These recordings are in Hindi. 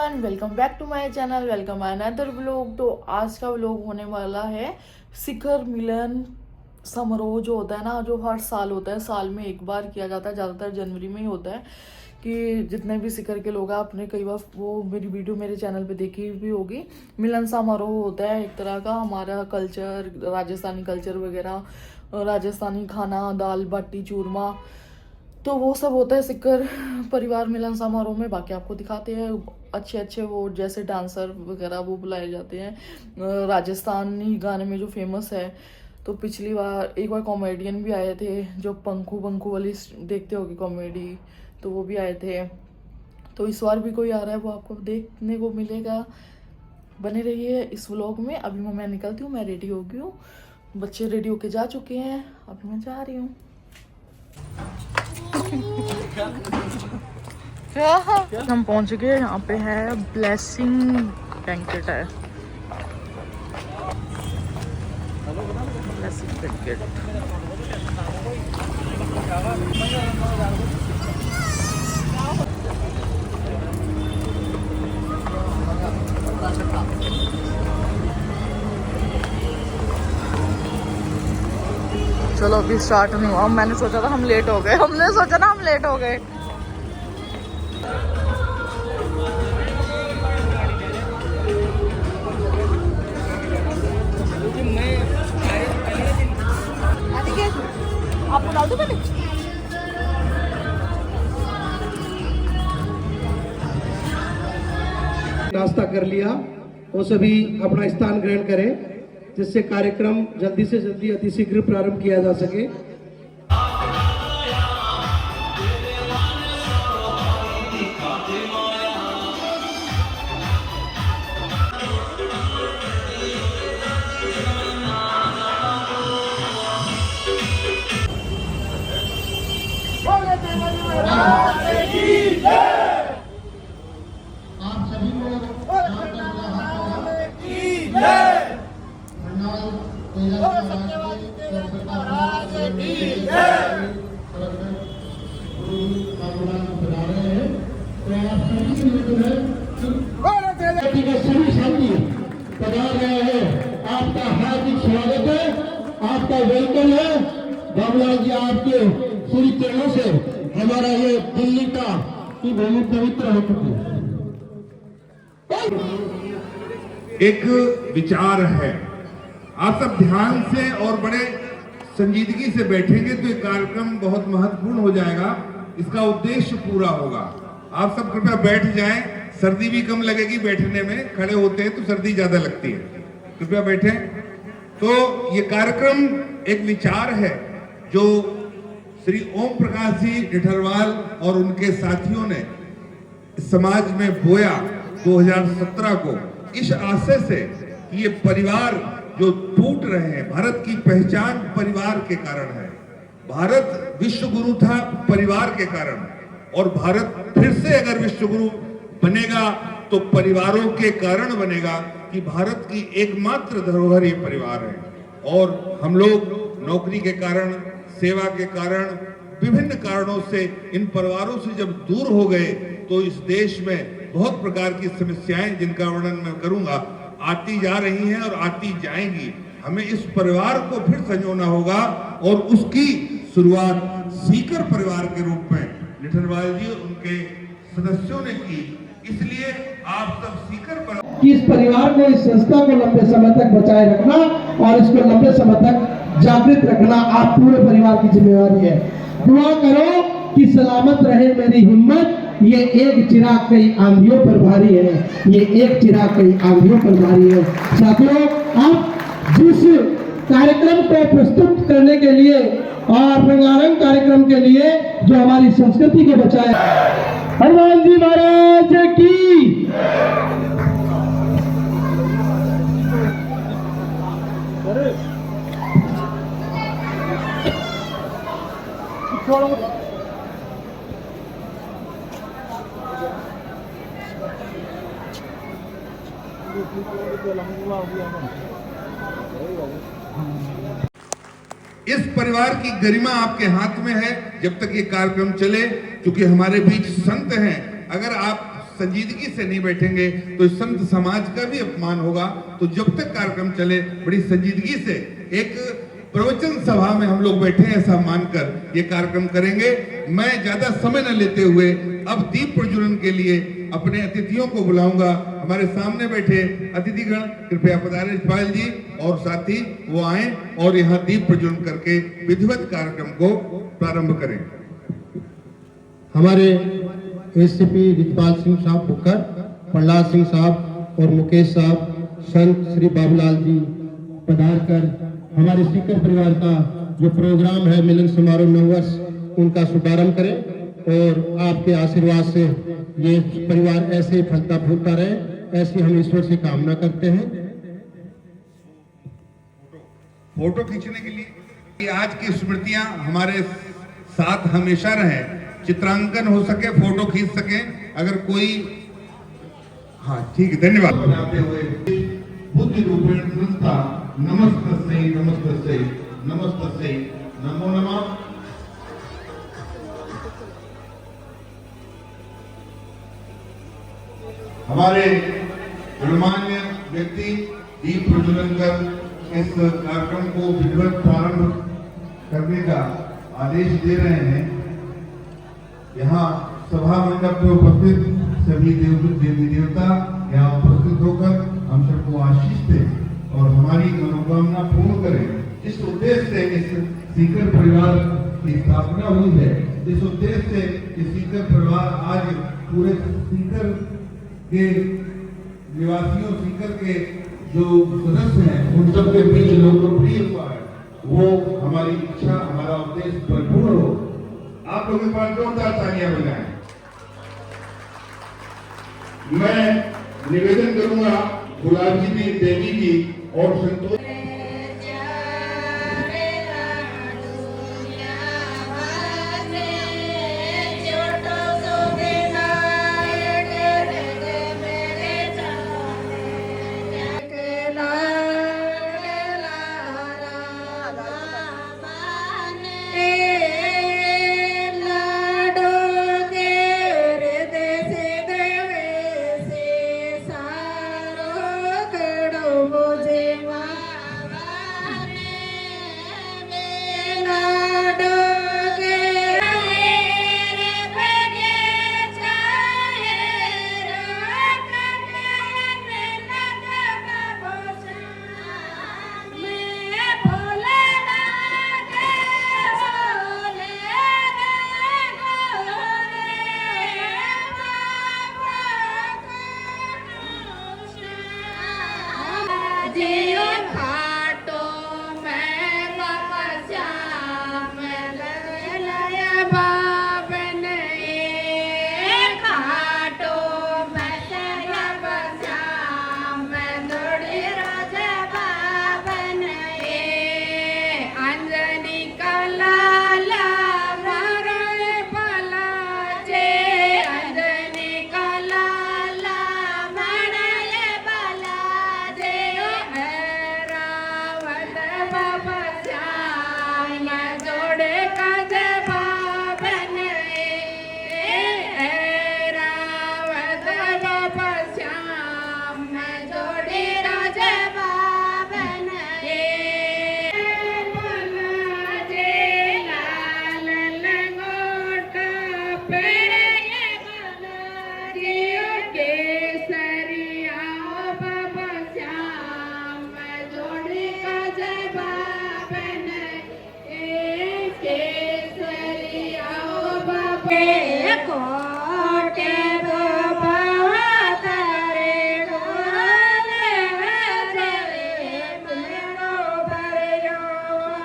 Everyone, welcome back to my channel. Welcome another vlog. तो आज का व्लॉग होने वाला है शिखर मिलन समारोह जो होता है ना, जो हर साल होता है, साल में एक बार किया जाता है, ज़्यादातर जनवरी में ही होता है। कि जितने भी शिखर के लोग हैं, आपने कई बार वो मेरी वीडियो मेरे चैनल पे देखी भी होगी। मिलन समारोह होता है एक तरह का, हमारा कल्चर, राजस्थानी कल्चर वगैरह, राजस्थानी खाना, दाल बाटी चूरमा, तो वो सब होता है शिखर परिवार मिलन समारोह में। बाकी आपको दिखाते हैं अच्छे अच्छे वो जैसे डांसर वगैरह वो बुलाए जाते हैं राजस्थानी गाने में जो फेमस है। तो पिछली बार एक बार कॉमेडियन भी आए थे, जो पंखू पंखू वाली देखते होगे कॉमेडी, तो वो भी आए थे। तो इस बार भी कोई आ रहा है, वो आपको देखने को मिलेगा। बने रहिए इस व्लॉग में। अभी मैं निकलती हूँ, मैं रेडी हो गई हूँ, बच्चे रेडी होके जा चुके हैं, अभी मैं जा रही हूँ। हम पहुंच गए, यहाँ पे है ब्लेसिंग बैंकेट है, ब्लेसिंग बैंकेट। चलो अभी स्टार्ट नहीं हुआ, मैंने सोचा था हम लेट हो गए, हमने सोचा ना हम लेट हो गए। आपको डाल दो पहले। नाश्ता कर लिया, वो सभी अपना स्थान ग्रहण करें, जिससे कार्यक्रम जल्दी से जल्दी अतिशीघ्र प्रारंभ किया जा सके। आप सभी लोग सभी साथी पधार रहे हैं, आपका हार्दिक स्वागत है, आपका वेलकम है। बाबूलाल जी, आपके श्री चरणों से हमारा ये दिल्ली का की भूमि पवित्र हो चुकी है। एक विचार है, आप सब ध्यान से और बड़े संजीदगी से बैठेंगे तो ये कार्यक्रम बहुत महत्वपूर्ण हो जाएगा, इसका उद्देश्य पूरा होगा। आप सब कृपया बैठ जाएं, सर्दी भी कम लगेगी बैठने में, खड़े होते हैं तो सर्दी ज्यादा लगती है, कृपया बैठें। तो ये कार्यक्रम एक विचार है जो श्री ओम प्रकाश जी निठरवाल और उनके साथियों ने समाज में बोया 2017 को, इस आशय से कि ये परिवार जो टूट रहे हैं, भारत की पहचान परिवार के कारण है। भारत विश्व गुरु था परिवार के कारण, और भारत फिर से अगर विश्व गुरु बनेगा तो परिवारों के कारण बनेगा, कि भारत की एकमात्र धरोहर ये परिवार है। और हम लोग नौकरी के कारण, सेवा के कारण, विभिन्न कारणों से इन परिवारों से जब दूर हो गए तो इस देश में बहुत प्रकार की समस्याएं, जिनका वर्णन मैं करूंगा, आती जा रही हैं और आती जाएंगी। हमें इस परिवार को फिर संजोना होगा, और उसकी शुरुआत सीकर परिवार के रूप में निठरवाल जी और उनके सदस्यों ने की। इसलिए आप सब सीकर कि इस परिवार को, इस संस्था को लंबे समय तक बचाए रखना और इसको लंबे समय तक जागृत रखना आप पूरे परिवार की जिम्मेवारी है। दुआ करो कि सलामत रहे मेरी हिम्मत, ये एक चिराग कई आंधियों पर भारी है, ये एक चिराग कई आंधियों पर भारी है। साथियों, आप जिस कार्यक्रम को प्रस्तुत करने के लिए और रंगारंग कार्यक्रम के लिए जो हमारी संस्कृति को बचाया, हनुमान जी महाराज की इस परिवार की गरिमा आपके हाथ में है जब तक ये कार्यक्रम चले, क्योंकि हमारे बीच संत हैं। अगर आप संजीदगी से नहीं बैठेंगे तो इस संत समाज का भी अपमान होगा। तो जब तक कार्यक्रम चले बड़ी संजीदगी से एक प्रवचन सभा में हम लोग बैठे हैं ऐसा मानकर ये कार्यक्रम करेंगे। मैं ज्यादा समय न लेते हुए अब दीप प्रज्वलन के लिए अपने अतिथियों को बुलाऊंगा। हमारे सामने बैठे अतिथिगण कृपया पधारें पायल जी और साथ ही वो आए और यहाँ दीप प्रज्वलन करके विधिवत कार्यक्रम को प्रारंभ करें। हमारे एससीपी रितपाल सिंह साहब बुकर, प्रहलाद सिंह साहब और मुकेश साहब, संत श्री बाबूलाल जी पधार कर हमारे सीकर परिवार का जो प्रोग्राम है मिलन समारोह 9 वर्ष उनका शुभारंभ करें और आपके आशीर्वाद से ये परिवार ऐसे ही फलता फूलता रहे, ऐसी हम ईश्वर से कामना करते हैं। फोटो खींचने के लिए आज की स्मृतियां हमारे साथ हमेशा रहें, चित्रांकन हो सके, फोटो खींच सके, अगर कोई हाँ ठीक है, धन्यवाद। बनाते हुए बुद्धि रूपेण संस्था नमस्तस्यै नमस्तस्यै नमस्तस्यै नमो नमः। हमारे गणमान्य व्यक्ति दीप प्रज्वलन कर इस कार्यक्रम को विधिवत प्रारंभ करने का आदेश दे रहे हैं। यहाँ सभा मंडप में उपस्थित सभी देवी देवता यहाँ उपस्थित होकर हम सबको आशीष दें और हमारी मनोकामना पूर्ण करें। इस उद्देश्य से इस सीकर परिवार की स्थापना हुई है। इस उद्देश्य से इस सीकर परिवार आज पूरे सीकर के निवासियों, सीकर के जो सदस्य हैं उन सब के बीच लोकप्रिय हुआ है। वो हमारी इच्छा, हमारा उद्देश्य परिपूर्ण हो। आप लोगों के पास जोरदार तालियां बजाएं। मैं निवेदन करूंगा गुलाब जी देवी जी और संतोष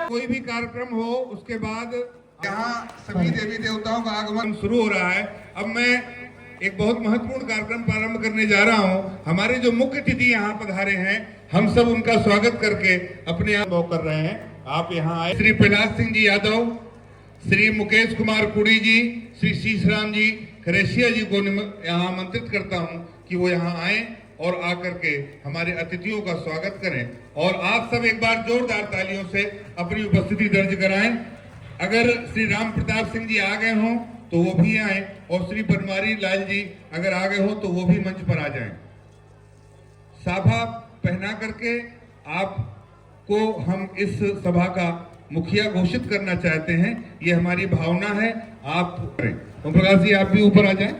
कोई भी कार्यक्रम हो उसके बाद यहाँ सभी देवी देवताओं का आगमन शुरू हो रहा है। अब मैं एक बहुत महत्वपूर्ण कार्यक्रम प्रारंभ करने जा रहा हूँ। हमारे जो मुख्य अतिथि यहाँ पधारे हैं, हम सब उनका स्वागत करके अपने यहाँ कर रहे हैं। आप यहाँ आए। श्री प्रहलाद सिंह जी यादव, श्री मुकेश कुमार कुड़ी जी, श्री शीशराम जी खरेशिया जी को यहाँ आमंत्रित करता हूँ कि वो यहाँ आए और आकर के हमारे अतिथियों का स्वागत करें। और आप सब एक बार जोरदार तालियों से अपनी उपस्थिति दर्ज कराएं। अगर श्री राम प्रताप सिंह जी आ गए हों तो वो भी आए, और श्री बनवारी लाल जी अगर आ गए हो तो वो भी मंच पर आ जाएं। साफा पहना करके आपको हम इस सभा का मुखिया घोषित करना चाहते हैं, ये हमारी भावना है। आप करें। ओम प्रकाश जी आप भी ऊपर आ जाएं।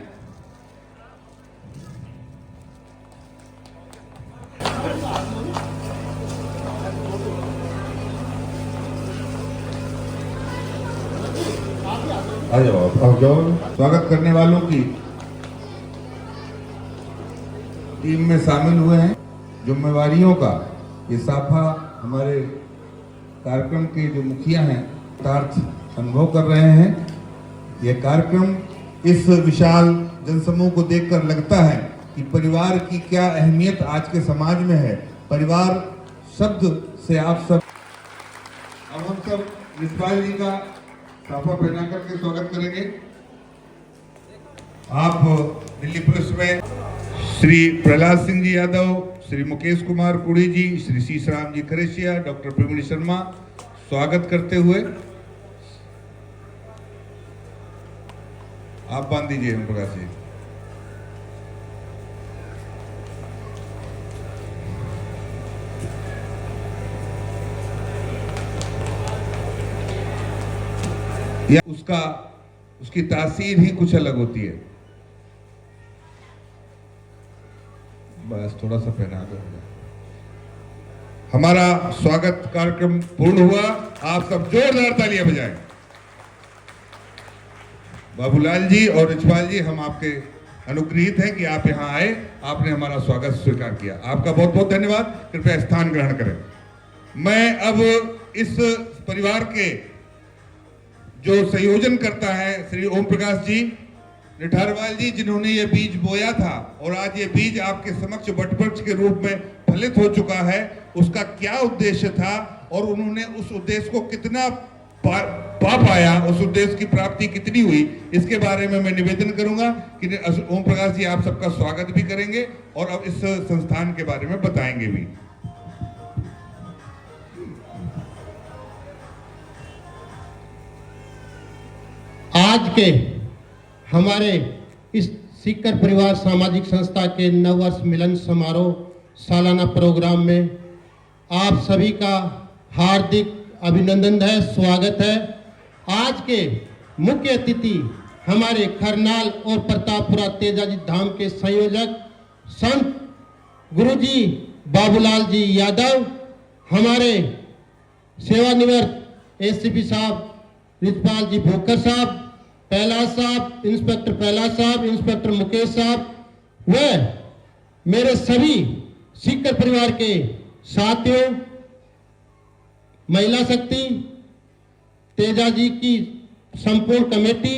आ जाओ, आप जाओ। स्वागत करने वालों की टीम में शामिल हुए हैं। जिम्मेवारियों का ये साफा हमारे कार्यक्रम के जो मुखिया हैं यथार्थ अनुभव कर रहे हैं। ये कार्यक्रम इस विशाल जनसमूह को देखकर लगता है कि परिवार की क्या अहमियत आज के समाज में है। परिवार शब्द से आप सब, अब हम सब रिजवाल जी का साफा पहना करके स्वागत करेंगे। आप दिल्ली पुलिस में श्री प्रहलाद सिंह जी यादव, श्री मुकेश कुमार कुड़ी जी, श्री शीशराम जी खरेशिया, डॉक्टर प्रवीण शर्मा स्वागत करते हुए आप बांध दीजिए ओम प्रकाश जी। या उसकी तासीर ही कुछ अलग होती है। बस थोड़ा सा पहना दो। हमारा स्वागत कार्यक्रम पूर्ण हुआ। आप सब जोरदार तालियां बजाएं। बाबूलाल जी और रिजवाल जी, हम आपके अनुग्रहित हैं कि आप यहां आए, आपने हमारा स्वागत स्वीकार किया। आपका बहुत बहुत धन्यवाद। कृपया स्थान ग्रहण करें। मैं अब इस परिवार के जो संयोजन करता है श्री ओम प्रकाश जी निठारवाल जी, जिन्होंने ये बीज बोया था और आज ये बीज आपके समक्ष वटवृक्ष के रूप में फलित हो चुका है, उसका क्या उद्देश्य था और उन्होंने उस उद्देश्य को कितना पा पाया, उस उद्देश्य की प्राप्ति कितनी हुई, इसके बारे में मैं निवेदन करूंगा कि ओम प्रकाश जी आप सबका स्वागत भी करेंगे और अब इस संस्थान के बारे में बताएंगे भी। आज के हमारे इस सीकर परिवार सामाजिक संस्था के नववर्ष मिलन समारोह सालाना प्रोग्राम में आप सभी का हार्दिक अभिनंदन है, स्वागत है। आज के मुख्य अतिथि हमारे खरनाल और प्रतापपुरा तेजाजी धाम के संयोजक संत गुरुजी बाबूलाल जी यादव, हमारे सेवानिवृत्त एससीपी साहब रिजपाल जी भोकर साहब, पहलाज साहब, इंस्पेक्टर पहलाज साहब, इंस्पेक्टर मुकेश साहब व मेरे सभी सीकर परिवार के साथियों, महिला शक्ति तेजा जी की संपूर्ण कमेटी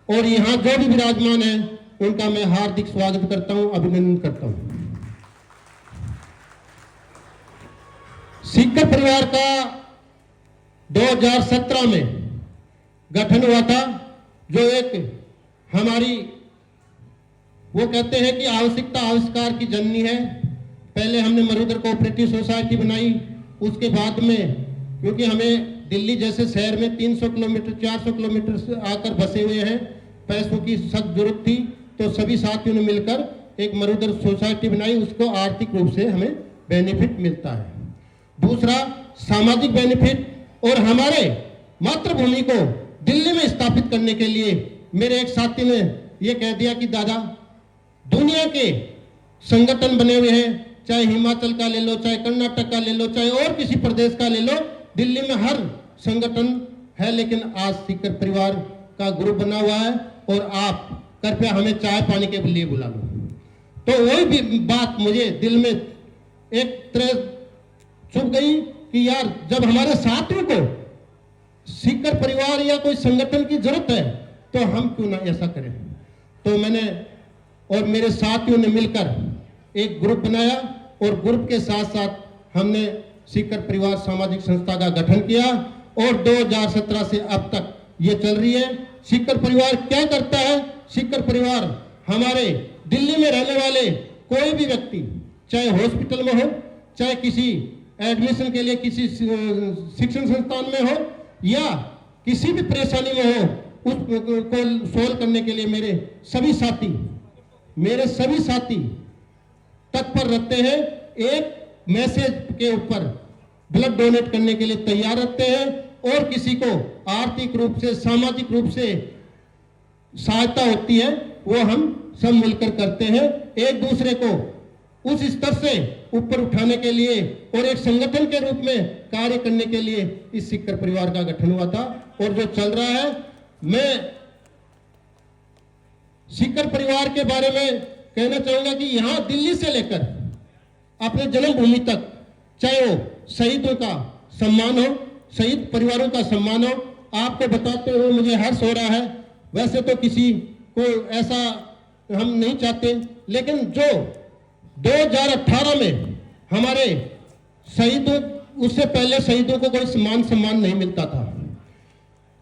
और यहाँ जो भी विराजमान है उनका मैं हार्दिक स्वागत करता हूं, अभिनंदन करता हूं। सीकर परिवार का 2017 में गठन हुआ था, जो एक हमारी वो कहते हैं कि आवश्यकता आविष्कार की जननी है। पहले हमने मरुधर कोऑपरेटिव सोसाइटी बनाई, उसके बाद में क्योंकि हमें दिल्ली जैसे शहर में 300 किलोमीटर 400 किलोमीटर से आकर बसे हुए हैं, पैसों की सख्त जरूरत थी, तो सभी साथियों ने मिलकर एक मरुधर सोसाइटी बनाई। उसको आर्थिक रूप से हमें बेनिफिट मिलता है। दूसरा सामाजिक बेनिफिट, और हमारे मातृभूमि को दिल्ली में स्थापित करने के लिए मेरे एक साथी ने यह कह दिया कि दादा दुनिया के संगठन बने हुए हैं, चाहे हिमाचल का ले लो, चाहे कर्नाटक का ले लो, चाहे और किसी प्रदेश का ले लो, दिल्ली में हर संगठन है, लेकिन आज सीकर परिवार का ग्रुप बना हुआ है और आप कृपया हमें चाय पानी के लिए बुला लो। तो वही भी बात मुझे दिल में एक तरह चुभ गई कि यार जब हमारे साथियों को सीकर परिवार या कोई संगठन की जरूरत है तो हम क्यों ना ऐसा करें। तो मैंने और मेरे साथियों ने मिलकर एक ग्रुप बनाया और ग्रुप के साथ साथ हमने सीकर परिवार सामाजिक संस्था का गठन किया और 2017 से अब तक ये चल रही है। सीकर परिवार क्या करता है? सीकर परिवार हमारे दिल्ली में रहने वाले कोई भी व्यक्ति, चाहे हॉस्पिटल में हो, चाहे किसी एडमिशन के लिए किसी शिक्षण संस्थान में हो, या किसी भी परेशानी में हो उस को सोल्व करने के लिए मेरे सभी साथी तत्पर रहते हैं। एक मैसेज के ऊपर ब्लड डोनेट करने के लिए तैयार रहते हैं और किसी को आर्थिक रूप से, सामाजिक रूप से सहायता होती है वो हम सब मिलकर करते हैं। एक दूसरे को उस स्तर से ऊपर उठाने के लिए और एक संगठन के रूप में कार्य करने के लिए इस सीकर परिवार का गठन हुआ था और जो चल रहा है। मैं सीकर परिवार के बारे में कहना चाहूंगा कि यहां दिल्ली से लेकर अपने जन्मभूमि तक, चाहे वो शहीदों का सम्मान हो, शहीद परिवारों का सम्मान हो, आपको बताते हुए मुझे हर्ष हो रहा है। वैसे तो किसी को ऐसा हम नहीं चाहते, लेकिन जो 2018 में हमारे शहीदों, उससे पहले शहीदों को कोई सम्मान नहीं मिलता था।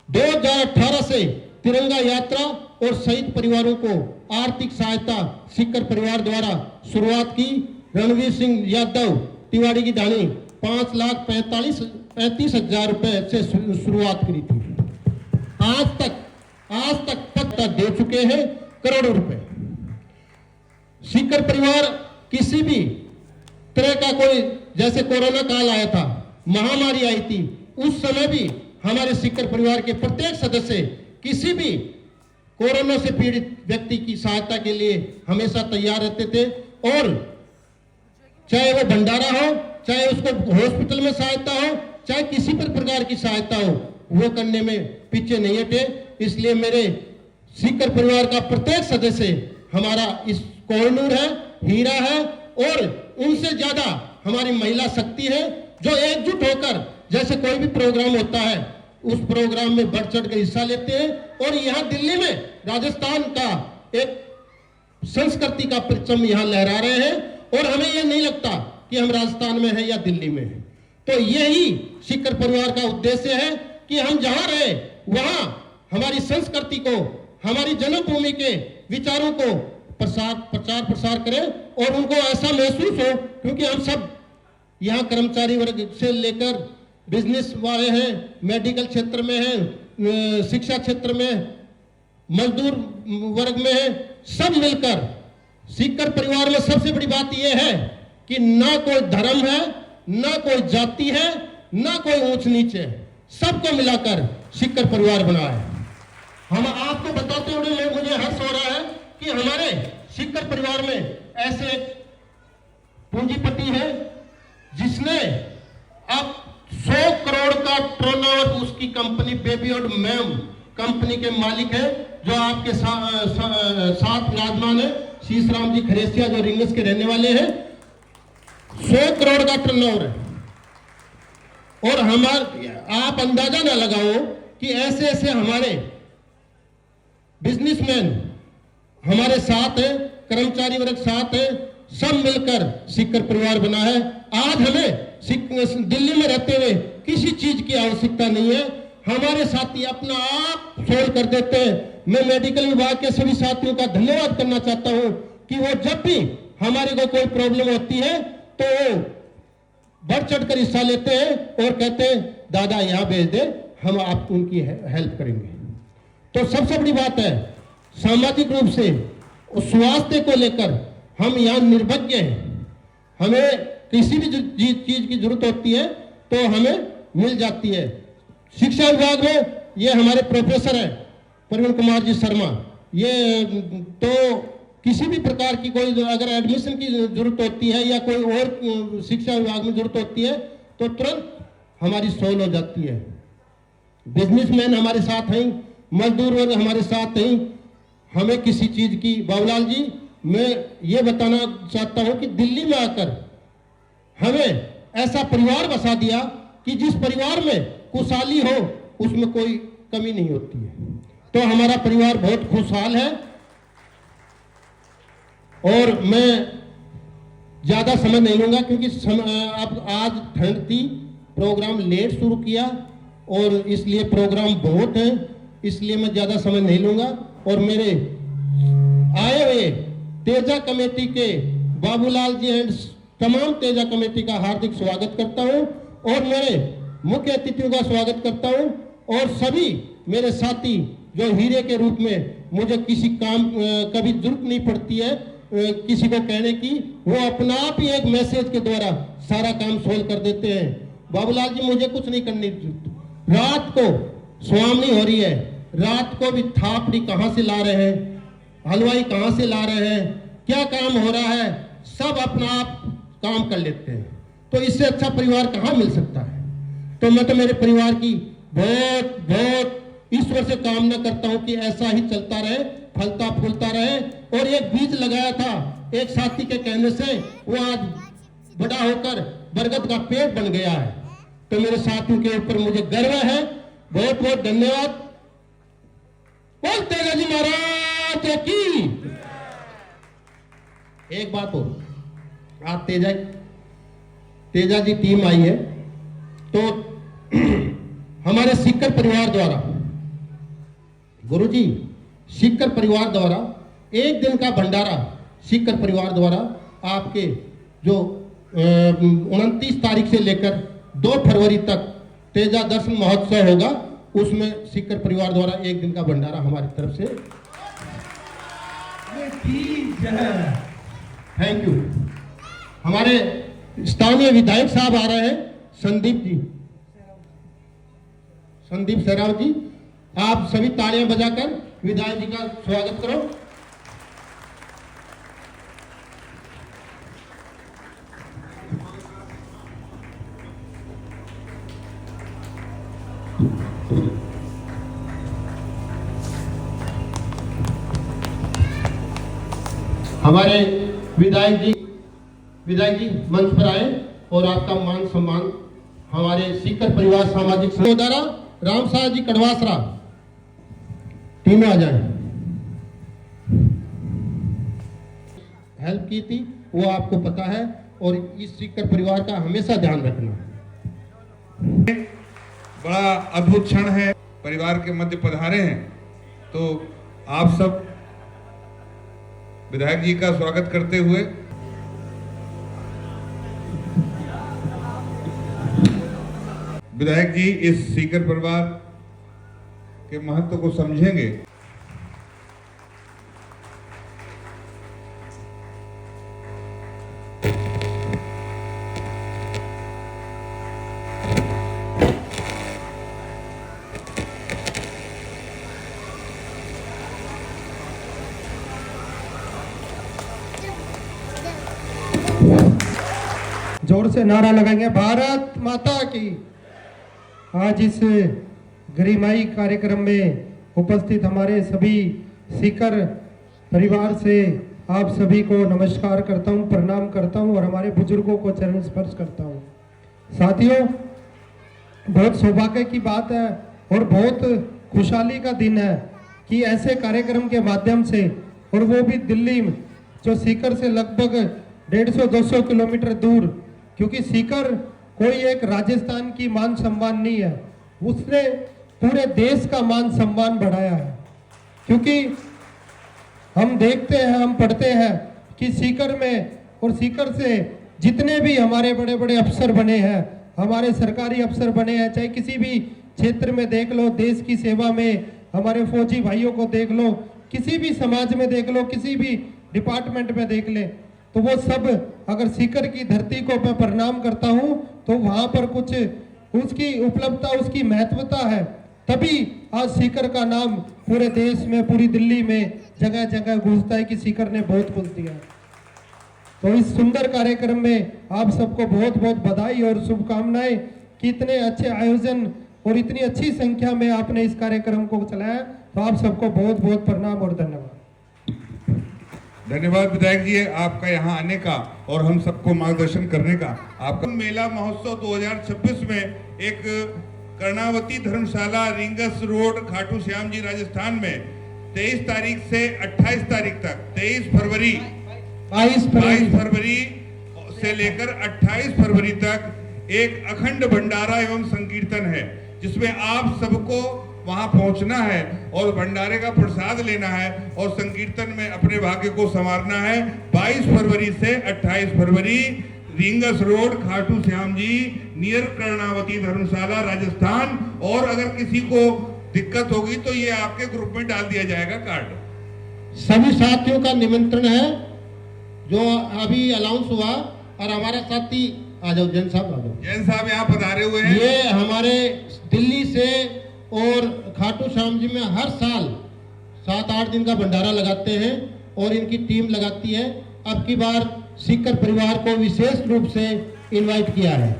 2018 से तिरंगा यात्रा और शहीद परिवारों को आर्थिक सहायता सीकर परिवार द्वारा शुरुआत की। रणवीर सिंह यादव तिवाड़ी की धानी 5,35,000 रुपए से शुरुआत करी थी। आज तक पता दे चुके हैं करोड़ों रुपए। सीकर परिवार किसी भी तरह का कोई, जैसे कोरोना काल आया था, महामारी आई थी, उस समय भी हमारे सीकर परिवार के प्रत्येक सदस्य किसी भी कोरोना से पीड़ित व्यक्ति की सहायता के लिए हमेशा तैयार रहते थे। और चाहे वो भंडारा हो, चाहे उसको हॉस्पिटल में सहायता हो, चाहे किसी भी प्रकार की सहायता हो, वो करने में पीछे नहीं हटे। इसलिए मेरे सीकर परिवार का प्रत्येक सदस्य हमारा इस कोहिनूर है, हीरा है और उनसे ज्यादा हमारी महिला शक्ति है, जो एकजुट होकर जैसे कोई भी प्रोग्राम होता है उस प्रोग्राम में बढ़ चढ़ कर हिस्सा लेते हैं। और यहाँ दिल्ली में राजस्थान का एक संस्कृति का परचम यहाँ लहरा रहे हैं और हमें यह नहीं लगता कि हम राजस्थान में हैं या दिल्ली में हैं। तो यही सीकर परिवार का उद्देश्य है कि हम जहां रहे वहां हमारी संस्कृति को, हमारी जन्मभूमि के विचारों को प्रचार प्रसार करें और उनको ऐसा महसूस हो, क्योंकि हम सब यहाँ कर्मचारी वर्ग से लेकर बिजनेस वाले हैं, मेडिकल क्षेत्र में हैं, शिक्षा क्षेत्र में, मजदूर वर्ग में हैं, सब मिलकर सीकर परिवार में सबसे बड़ी बात यह है कि ना कोई धर्म है, ना कोई जाति है, ना कोई ऊंच नीच है, सबको मिलाकर सीकर परिवार बना है। हम आपको बताते हुए मुझे हर्ष हो रहा है कि हमारे सीकर परिवार में ऐसे पूंजीपति है जिसने अब 100 करोड़ का टर्नओवर उसकी कंपनी बेबी और मैम कंपनी के मालिक है, जो आपके साथ विराजमान है, शीश राम जी खरेसिया, जो रिंगस के रहने वाले हैं। 100 करोड़ का टर्नओवर है और आप अंदाजा ना लगाओ कि ऐसे ऐसे हमारे बिजनेसमैन हमारे साथ है, कर्मचारी वर्ग साथ है, सब मिलकर सीकर परिवार बना है। आज हमें दिल्ली में रहते हुए किसी चीज की आवश्यकता नहीं है, हमारे साथी अपना आप सोल्व कर देते हैं। मैं मेडिकल विभाग के सभी साथियों का धन्यवाद करना चाहता हूं कि वो जब भी हमारे को कोई प्रॉब्लम होती है तो वो बढ़ चढ़कर हिस्सा लेते हैं और कहते हैं दादा यहां भेज दे, हम आपको उनकी हेल्प करेंगे। तो सबसे बड़ी बात है, सामाजिक रूप से स्वास्थ्य को लेकर हम यहाँ निर्भज्ञ हैं। हमें किसी भी चीज की जरूरत होती है तो हमें मिल जाती है। शिक्षा विभाग में ये हमारे प्रोफेसर हैं प्रवीण कुमार जी शर्मा, ये तो किसी भी प्रकार की कोई अगर एडमिशन की जरूरत होती है या कोई और शिक्षा विभाग में जरूरत होती है तो तुरंत हमारी सोल्व हो जाती है। बिजनेसमैन हमारे साथ हैं, मजदूर वर्ग हमारे साथ हैं। हमें किसी चीज की, बाबूलाल जी मैं ये बताना चाहता हूं कि दिल्ली में आकर हमें ऐसा परिवार बसा दिया कि जिस परिवार में खुशहाली हो उसमें कोई कमी नहीं होती है। तो हमारा परिवार बहुत खुशहाल है और मैं ज्यादा समय नहीं लूंगा क्योंकि अब आज ठंड थी, प्रोग्राम लेट शुरू किया और इसलिए प्रोग्राम बहुत है, इसलिए मैं ज्यादा समय नहीं लूंगा। और मेरे आए हुए तेजा कमेटी के बाबूलाल जी एंड तमाम तेजा कमेटी का हार्दिक स्वागत करता हूं और मेरे मुख्य अतिथियों का स्वागत करता हूं। और सभी मेरे साथी जो हीरे के रूप में मुझे किसी काम कभी जरूरत नहीं पड़ती है किसी को कहने की, वो अपना आप ही एक मैसेज के द्वारा सारा काम सोल्व कर देते हैं। बाबूलाल जी मुझे कुछ नहीं करनी, रात को सुहावनी हो रही है, रात को भी थापड़ी कहाँ से ला रहे हैं, हलवाई कहाँ से ला रहे हैं, क्या काम हो रहा है, सब अपना आप काम कर लेते हैं। तो इससे अच्छा परिवार कहाँ मिल सकता है। तो मैं तो मेरे परिवार की बहुत बहुत ईश्वर से कामना करता हूं कि ऐसा ही चलता रहे, फलता फूलता रहे। और एक बीज लगाया था एक साथी के कहने से, वो आज बड़ा होकर बरगद का पेड़ बन गया है। तो मेरे साथियों के ऊपर मुझे गर्व है। बहुत बहुत धन्यवाद। बोल तेजा जी महाराज की। एक बात हो, आज तेजा जी टीम आई है, तो हमारे सीकर परिवार द्वारा, गुरुजी सीकर परिवार द्वारा एक दिन का भंडारा सीकर परिवार द्वारा आपके जो 29 तारीख से लेकर 2 फरवरी तक तेजा दर्शन महोत्सव होगा, उसमें सीकर परिवार द्वारा एक दिन का भंडारा हमारी तरफ से। Thank you. हमारे स्थानीय विधायक साहब आ रहे हैं, संदीप सेराव जी, आप सभी तालियां बजाकर विधायक जी का स्वागत करो। हमारे विधायक जी मंच पर आए और आपका मान सम्मान हमारे सीकर परिवार सामाजिक द्वारा राम साह जी कड़वासरा टीम में आ जाए। हेल्प की थी वो आपको पता है, और इस सीकर परिवार का हमेशा ध्यान रखना। बड़ा अद्भुत क्षण है, परिवार के मध्य पधारे हैं, तो आप सब विधायक जी का स्वागत करते हुए विधायक जी इस सीकर परिवार के महत्व को समझेंगे। जोर से नारा लगाएंगे, भारत माता की। आज इस गरिमाई कार्यक्रम में उपस्थित हमारे सभी सीकर परिवार से आप सभी को नमस्कार करता हूं, प्रणाम करता हूं और हमारे बुजुर्गों को चरण स्पर्श करता हूं। साथियों, बहुत सौभाग्य की बात है और बहुत खुशहाली का दिन है कि ऐसे कार्यक्रम के माध्यम से, और वो भी दिल्ली में, जो सीकर से लगभग 150-200 किलोमीटर दूर, क्योंकि सीकर कोई एक राजस्थान की मान सम्मान नहीं है, उसने पूरे देश का मान सम्मान बढ़ाया है। क्योंकि हम देखते हैं, हम पढ़ते हैं कि सीकर में और सीकर से जितने भी हमारे बड़े बड़े अफसर बने हैं, हमारे सरकारी अफसर बने हैं, चाहे किसी भी क्षेत्र में देख लो, देश की सेवा में हमारे फौजी भाइयों को देख लो, किसी भी समाज में देख लो, किसी भी डिपार्टमेंट में देख ले, तो वो सब अगर सीकर की धरती को मैं प्रणाम करता हूं तो वहां पर कुछ उसकी उपलब्धता, उसकी महत्वता है। तभी आज सीकर का नाम पूरे देश में, पूरी दिल्ली में जगह जगह गूंजता है कि सीकर ने बहुत कुछ दिया। तो इस सुंदर कार्यक्रम में आप सबको बहुत बहुत बधाई और शुभकामनाएं कि इतने अच्छे आयोजन और इतनी अच्छी संख्या में आपने इस कार्यक्रम को चलाया। तो आप सबको बहुत बहुत प्रणाम और धन्यवाद। धन्यवाद विधायक जी आपका यहाँ आने का और हम सबको मार्गदर्शन करने का। आपका मेला महोत्सव 2026 में एक कर्णावती धर्मशाला, रिंगस रोड, खाटू श्याम जी, राजस्थान में 23 तारीख से 28 तारीख तक, 22 फरवरी से लेकर 28 फरवरी तक एक अखंड भंडारा एवं संकीर्तन है, जिसमें आप सबको वहां पहुंचना है और भंडारे का प्रसाद लेना है और संकीर्तन में अपने भाग्य को संवारना है। 22 फरवरी से 28 फरवरी rings road, Khatu Shyam ji, near Karnavati धर्मशाला, राजस्थान। और अगर किसी को दिक्कत होगी तो ये आपके ग्रुप में डाल दिया जाएगा कार्ड। सभी साथियों का निमंत्रण है जो अभी अनाउंस हुआ। और हमारा साथी आ जाओ, जैन साहब आ जाओ। जैन साहब यहाँ पधारे हुए हैं। ये हमारे दिल्ली से और खाटू श्याम जी में हर साल 7-8 दिन का भंडारा लगाते हैं और इनकी टीम लगाती है। अब की बार सीकर परिवार को विशेष रूप से इनवाइट किया है।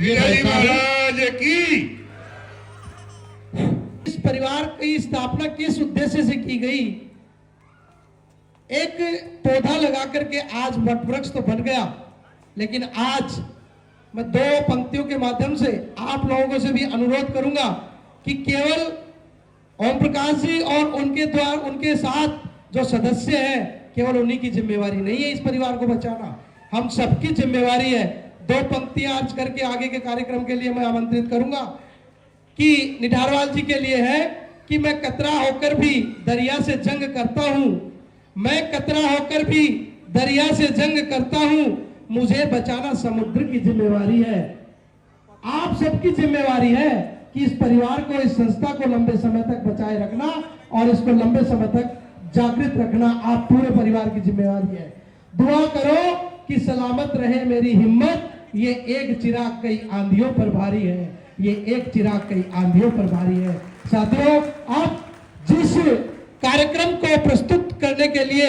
ये भाई साहब महाराज की। इस परिवार की स्थापना किस उद्देश्य से की गई? एक पौधा लगा करके आज वट वृक्ष तो बन गया, लेकिन आज मैं 2 पंक्तियों के माध्यम से आप लोगों से भी अनुरोध करूंगा कि केवल ओम प्रकाश जी और उनके द्वारा उनके साथ जो सदस्य हैं, केवल उन्हीं की जिम्मेवारी नहीं है इस परिवार को बचाना, हम सबकी जिम्मेवारी है। 2 पंक्तियां अर्ज करके आगे के कार्यक्रम के लिए मैं आमंत्रित करूंगा कि निठारवाल जी के लिए है कि मैं कतरा होकर भी दरिया से जंग करता हूं, मैं कतरा होकर भी दरिया से जंग करता हूं, मुझे बचाना समुद्र की जिम्मेवारी है। आप सबकी जिम्मेवारी है कि इस परिवार को, इस संस्था को लंबे समय तक बचाए रखना और इसको लंबे समय तक जागृत रखना आप पूरे परिवार की जिम्मेवारी है। दुआ करो कि सलामत रहे मेरी हिम्मत, ये एक चिराग कई आंधियों पर भारी है, ये एक चिराग कई आंधियों पर भारी है। साथियों, आप जिस कार्यक्रम को प्रस्तुत करने के लिए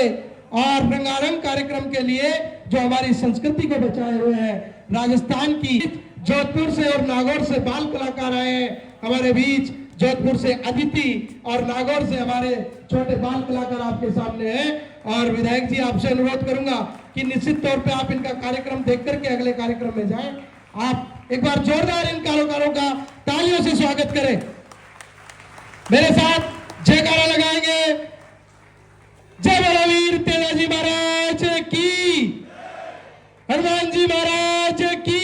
और रंगारंग कार्यक्रम के लिए जो हमारी संस्कृति को बचाए हुए हैं, राजस्थान की जोधपुर से और नागौर से बाल कलाकार आए हैं हमारे बीच। जोधपुर से अदिति और नागौर से हमारे छोटे बाल कलाकार आपके सामने हैं। और विधायक जी, आपसे अनुरोध करूंगा कि निश्चित तौर पे आप इनका कार्यक्रम देख करके अगले कार्यक्रम में जाएं। आप एक बार जोरदार इन कलाकारों का तालियों से स्वागत करें। मेरे साथ जयकारा लगाएंगे। जय बलवीर तेजाजी महाराज की, हनुमान जी महाराज की।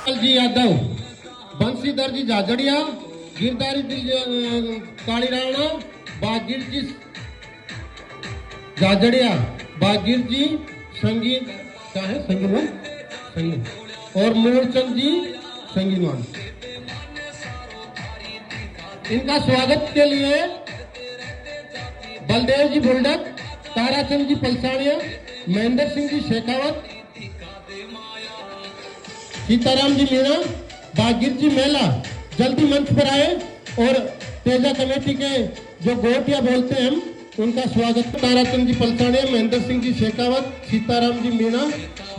जी यादव, बंशीधर जी झाझड़िया, गिरधारी जी काली राणा, बागीर जी झाझड़िया, बागीर जी संगीन क्या है संगीन संगीन और मूलचंद जी संगीनवान। इनका स्वागत के लिए बलदेव जी बुल्डक, ताराचंद जी पलसानिया, महेंद्र सिंह जी शेखावत, सीताराम जी मीणा, बागीर जी मेला जल्दी मंच पर आए और तेजा कमेटी के जो गोटिया बोलते हैं हम उनका स्वागत। ताराचंद जी पलसानिया, महेंद्र सिंह जी शेखावत, सीताराम जी मीणा,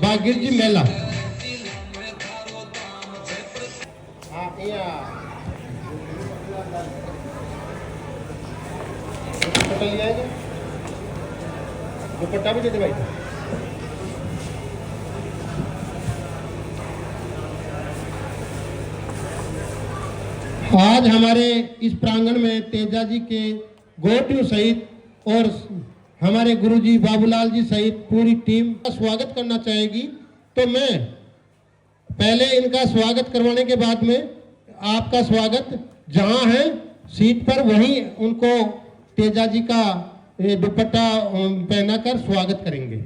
बागीर जी मेला। दुपट्टा भी दे दे भाई। आज हमारे इस प्रांगण में तेजा जी के गोटियों सहित और हमारे गुरुजी बाबूलाल जी सहित पूरी टीम का स्वागत करना चाहेगी। तो मैं पहले इनका स्वागत करवाने के बाद में आपका स्वागत जहां है सीट पर वहीं उनको तेजा जी का दुपट्टा पहनाकर स्वागत करेंगे।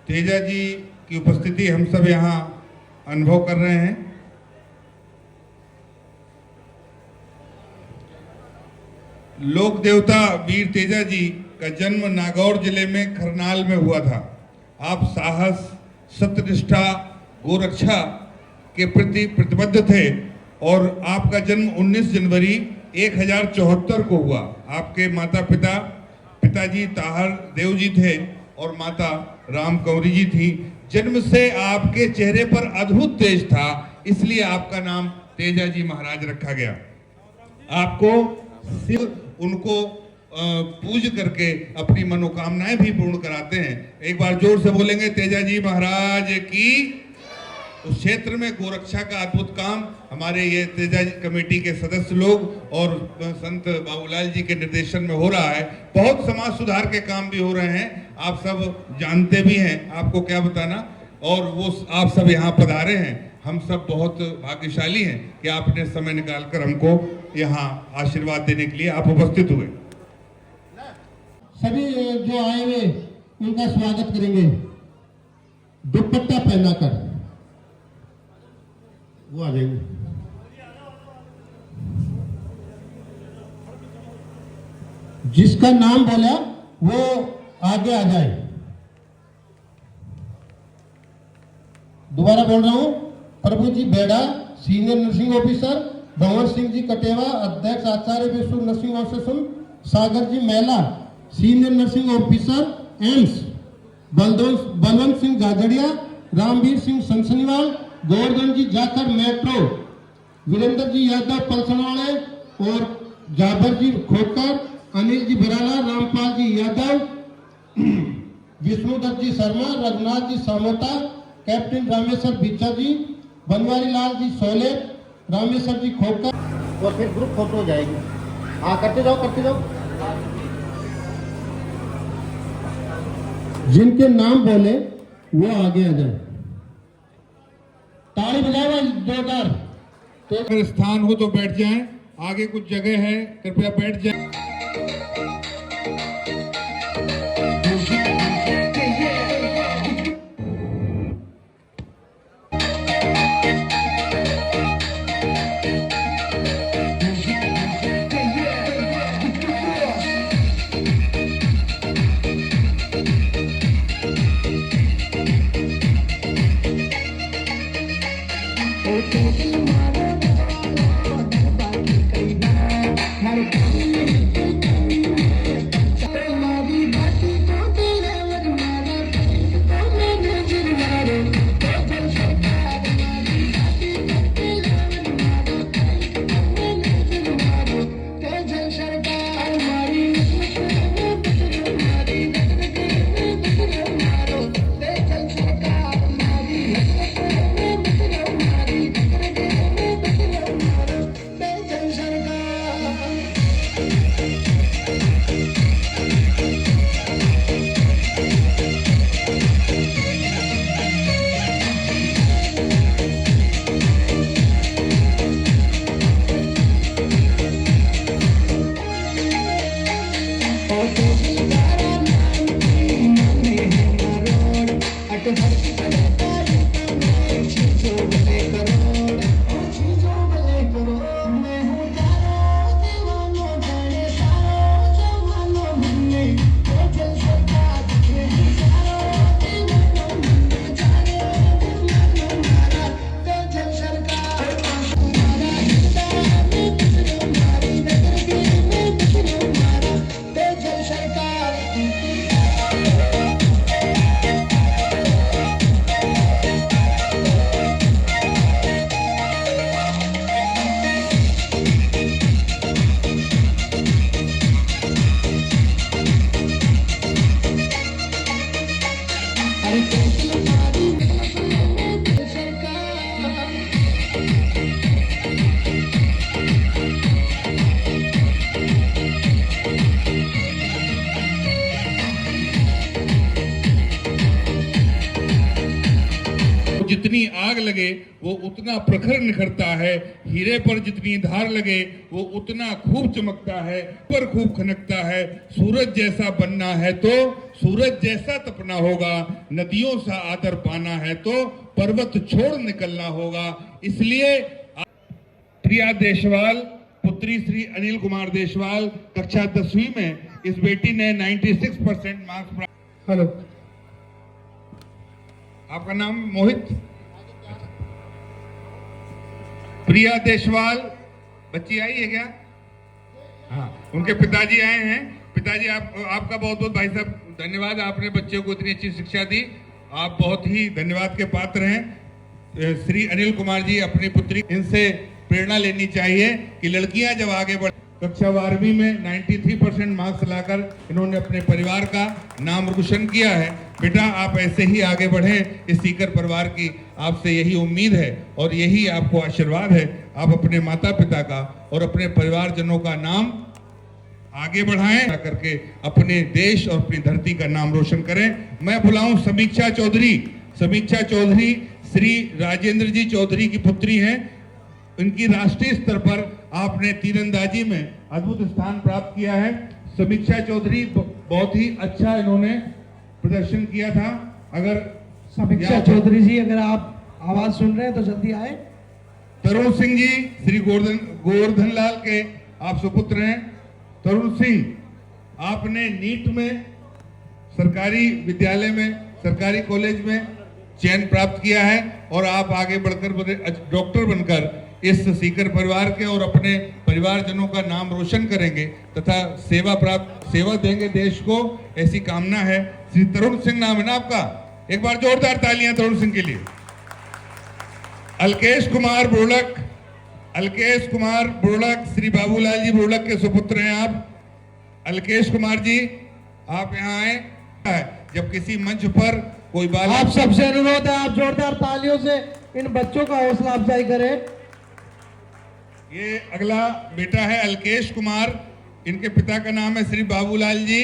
तेजा जी की उपस्थिति हम सब यहाँ अनुभव कर रहे हैं। लोक देवता वीर तेजा जी का जन्म नागौर जिले में खरनाल में हुआ था। आप साहस, सत्यनिष्ठा, गोरक्षा के प्रति प्रतिबद्ध थे और आपका जन्म 19 जनवरी 1074 को हुआ। आपके माता पिताजी ताहर देव जी थे और माता राम कौरी जी थी। जन्म से आपके चेहरे पर अद्भुत तेज था, इसलिए आपका नाम तेजा जी महाराज रखा गया। आपको सिर्फ उनको पूज करके अपनी मनोकामनाएं भी पूर्ण कराते हैं। एक बार जोर से बोलेंगे तेजा जी महाराज की। उस क्षेत्र में गोरक्षा का अद्भुत काम हमारे ये तेजा कमेटी के सदस्य लोग और संत बाबूलाल जी के निर्देशन में हो रहा है। बहुत समाज सुधार के काम भी हो रहे हैं, आप सब जानते भी हैं, आपको क्या बताना। और वो आप सब यहाँ पधारे हैं, हम सब बहुत भाग्यशाली हैं कि आपने समय निकालकर हमको यहाँ आशीर्वाद देने के लिए आप उपस्थित हुए। सभी जो आए हुए उनका स्वागत करेंगे दुपट्टा पहनाकर। वो आ जाएंगे। जिसका नाम बोला वो आगे आ जाए। दोबारा बोल रहा हूं, Prabhu ji Beda, senior nursing officer, Bhanwar Singh ji Kateva, अध्यक्ष Acharya Vishwa nursing association, Sagar ji Mela, senior nursing officer AIIMS, Balwant Singh Jhajharia, Ramveer Singh Sansaniwal, Govardhan ji Jakar metro, Virendra ji Yadav पलसनवाले और जाबर जी खोकर, अनिल जी बराला, रामपाल जी यादव, विष्णुदत्त जी शर्मा, रघुनाथ जी सामोटा, कैप्टन रामेश्वर बिच्छा जी, बनवारी लाल जी सोले, रामेश्वर जी खोकर और फिर ग्रुप फोटो हो जाएगी। हाँ करते जाओ करते जाओ। जिनके नाम बोले वो आगे आ जाए। ताली बजाओ जोरदार। अगर स्थान हो तो बैठ जाएं, आगे कुछ जगह है, कृपया बैठ जाएं। Hare जितनी आग लगे वो उतना प्रखर निखरता है, हीरे पर जितनी धार लगे वो उतना खूब चमकता है, पर खूब खनकता है। सूरज जैसा बनना है तो सूरज जैसा तपना होगा, नदियों सा आदर पाना है तो पर्वत छोड़ निकलना होगा। इसलिए प्रिया देशवाल पुत्री श्री अनिल कुमार देशवाल कक्षा 10वीं में इस बेटी ने 96% मार्क्स प्राप्त। हेलो, आपका नाम मोहित? प्रिया देशवाल बच्ची आई है क्या? हाँ, उनके पिताजी आए हैं। पिताजी आपका बहुत बहुत भाई साहब धन्यवाद, आपने बच्चों को इतनी अच्छी शिक्षा दी, आप बहुत ही धन्यवाद के पात्र हैं। श्री अनिल कुमार जी अपनी पुत्री, इनसे प्रेरणा लेनी चाहिए कि लड़कियां जब आगे बढ़, कक्षा 12वीं में 93% मार्क्स लाकर इन्होंने अपने परिवार का नाम रोशन किया है। बेटा आप ऐसे ही आगे बढ़ें, इस सीकर परिवार की आपसे यही उम्मीद है और यही आपको आशीर्वाद है। आप अपने माता पिता का और अपने परिवारजनों का नाम आगे बढ़ाएं करके अपने देश और अपनी धरती का नाम रोशन करें। मैं बुलाऊं समीक्षा चौधरी। समीक्षा चौधरी श्री राजेंद्र जी चौधरी की पुत्री हैं। इनकी राष्ट्रीय स्तर पर आपने तीरंदाजी में अद्भुत स्थान प्राप्त किया है। समीक्षा चौधरी बहुत ही अच्छा इन्होंने प्रदर्शन किया था। अगर समीक्षा चौधरी जी अगर आप आवाज सुन रहे हैं तो जल्दी आए। तरुण सिंह जी श्री गोवर्धन लाल के आप सुपुत्र हैं। तरुण सिंह आपने नीट में सरकारी विद्यालय में सरकारी कॉलेज में चयन प्राप्त किया है और आप आगे बढ़कर डॉक्टर बनकर इस सीकर परिवार के और अपने परिवारजनों का नाम रोशन करेंगे तथा सेवा देंगे देश को, ऐसी कामना है। श्री तरुण सिंह नाम है ना आपका? एक बार जोरदार तालियां तरुण सिंह के लिए। अलकेश कुमार बुरुड़क श्री बाबूलाल जी बुरुड़क के सुपुत्र हैं आप। अलकेश कुमार जी आप यहाँ आए। जब किसी मंच पर कोई बात, आप सबसे अनुरोध है आप जोरदार तालियों से इन बच्चों का हौसला अफजाई करें। ये अगला बेटा है अलकेश कुमार, इनके पिता का नाम है श्री बाबूलाल जी।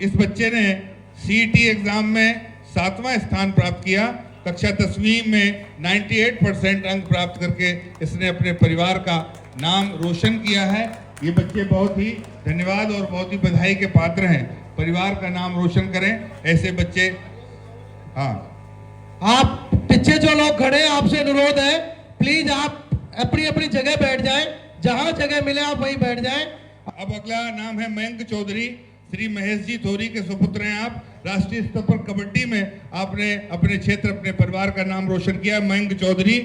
इस बच्चे ने सीईटी एग्जाम में 7वां स्थान प्राप्त किया। कक्षा 10वीं में 98% अंक प्राप्त करके इसने अपने परिवार का नाम रोशन किया है। ये बच्चे बहुत ही धन्यवाद और बहुत ही बधाई के पात्र हैं। परिवार का नाम रोशन करें ऐसे बच्चे। हाँ, आप पीछे जो लोग खड़े हैं आपसे अनुरोध है प्लीज आप अपनी अपनी जगह बैठ जाएं, जहां जगह मिले आप वहीं बैठ जाएं। अब अगला नाम है मयंक चौधरी। श्री महेश जी थोरी के सुपुत्र हैं आप। राष्ट्रीय स्तर पर कबड्डी में आपने अपने क्षेत्र अपने परिवार का नाम रोशन किया। मयंक चौधरी,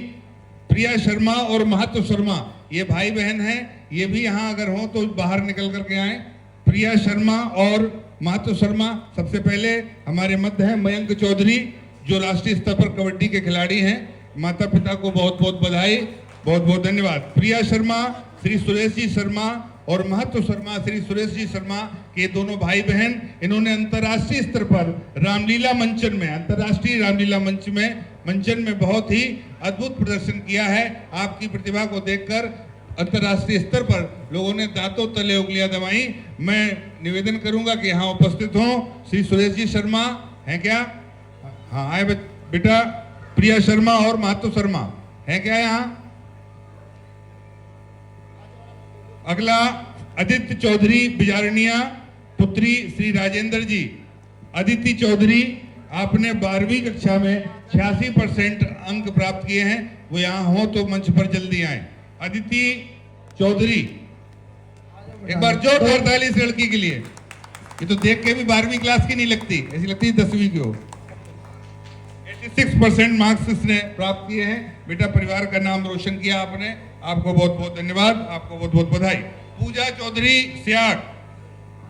प्रिया शर्मा और महत्व शर्मा ये भाई बहन हैं। ये भी यहाँ अगर हो तो बाहर निकल करके आए। प्रिया शर्मा और महत्व शर्मा सबसे पहले हमारे मध्य हैं। मयंक चौधरी जो राष्ट्रीय स्तर पर कबड्डी के खिलाड़ी हैं। माता पिता को बहुत बहुत बधाई, बहुत बहुत धन्यवाद। प्रिया शर्मा श्री सुरेश जी शर्मा और महत्व शर्मा श्री सुरेश जी शर्मा के दोनों भाई बहन, इन्होंने अंतर्राष्ट्रीय स्तर पर रामलीला मंचन में, अंतर्राष्ट्रीय रामलीला मंचन में बहुत ही अद्भुत प्रदर्शन किया है। आपकी प्रतिभा को देखकर अंतर्राष्ट्रीय स्तर पर लोगों ने दांतों तले उंगलियां दबाई। मैं निवेदन करूंगा कि यहाँ उपस्थित हों। श्री सुरेश जी शर्मा हैं क्या? हाँ आए बेटा। प्रिया शर्मा और महत्व शर्मा हैं क्या यहाँ? अगला आदित्य चौधरी बिजारनिया, पुत्री श्री राजेंद्र जी। अदिति चौधरी आपने 12वीं कक्षा में 86% अंक प्राप्त किए हैं, वो यहाँ हो तो मंच पर जल्दी आए। अदिति चौधरी, एक बार जोरदार ताली इस लड़की के लिए। ये तो देख के भी 12वीं क्लास की नहीं लगती, ऐसी लगती है 10वीं की हो। 86% मार्क्स इसने प्राप्त किए हैं। बेटा, परिवार का नाम रोशन किया आपने, आपको बहुत बहुत धन्यवाद, आपको बहुत बहुत बधाई। पूजा चौधरी सियाग,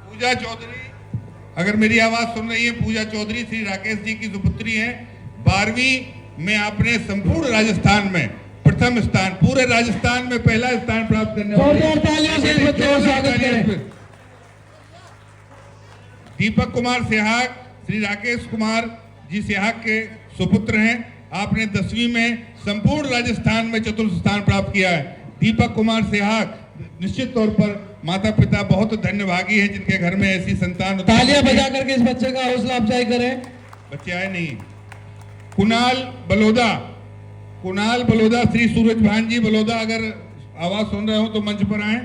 पूजा चौधरी, अगर मेरी आवाज सुन रही है, पूजा चौधरी श्री राकेश जी की सुपुत्री हैं। 12वीं में आपने संपूर्ण राजस्थान में प्रथम स्थान, पूरे राजस्थान में पहला स्थान प्राप्त करने वाले। जोरदार तालियों से इस बच्चे का स्वागत करें। दीपक कुमार सेहाग श्री राकेश कुमार जी सेहाग के सुपुत्र हैं। आपने 10वीं में संपूर्ण राजस्थान में चतुर्थ स्थान प्राप्त किया है। दीपक कुमार सेहाग, निश्चित तौर पर माता पिता बहुत धन्यभागी हैं जिनके घर में ऐसी संतान। तालियां बजा करके इस बच्चे का हौसला अफजाई करें। बच्चे आए नहीं। कुणाल बलोदा, कुणाल बलोदा श्री सूरज भान जी बलोदा, अगर आवाज सुन रहे हो तो मंच पर आए।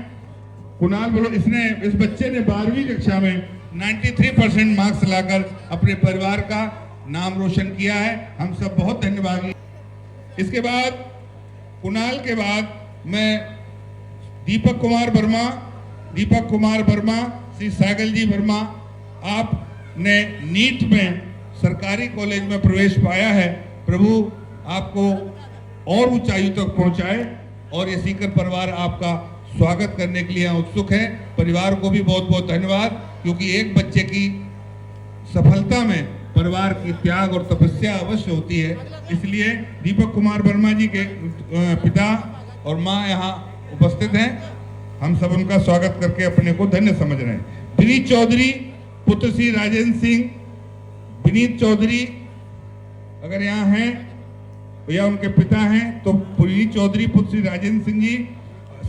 कुणाल बलोदा, इस बच्चे ने 12वीं कक्षा में 93% मार्क्स लाकर अपने परिवार का नाम रोशन किया है। हम सब बहुत धन्यवादी। इसके बाद कुणाल के बाद मैं दीपक कुमार वर्मा श्री सागल जी वर्मा, आपने नीट में सरकारी कॉलेज में प्रवेश पाया है। प्रभु आपको और ऊंचाई तक पहुंचाए और ये सीकर परिवार आपका स्वागत करने के लिए उत्सुक है। परिवार को भी बहुत बहुत धन्यवाद, क्योंकि एक बच्चे की सफलता में परिवार की त्याग और तपस्या अवश्य होती है। इसलिए दीपक कुमार वर्मा जी के पिता और माँ यहाँ उपस्थित हैं। हम सब उनका स्वागत करके अपने को धन्य समझ रहे हैं। विनीत चौधरी पुत्र श्री राजेंद्र सिंह, विनीत चौधरी अगर यहाँ हैं या उनके पिता हैं तो विनीत चौधरी पुत्र श्री राजेंद्र सिंह जी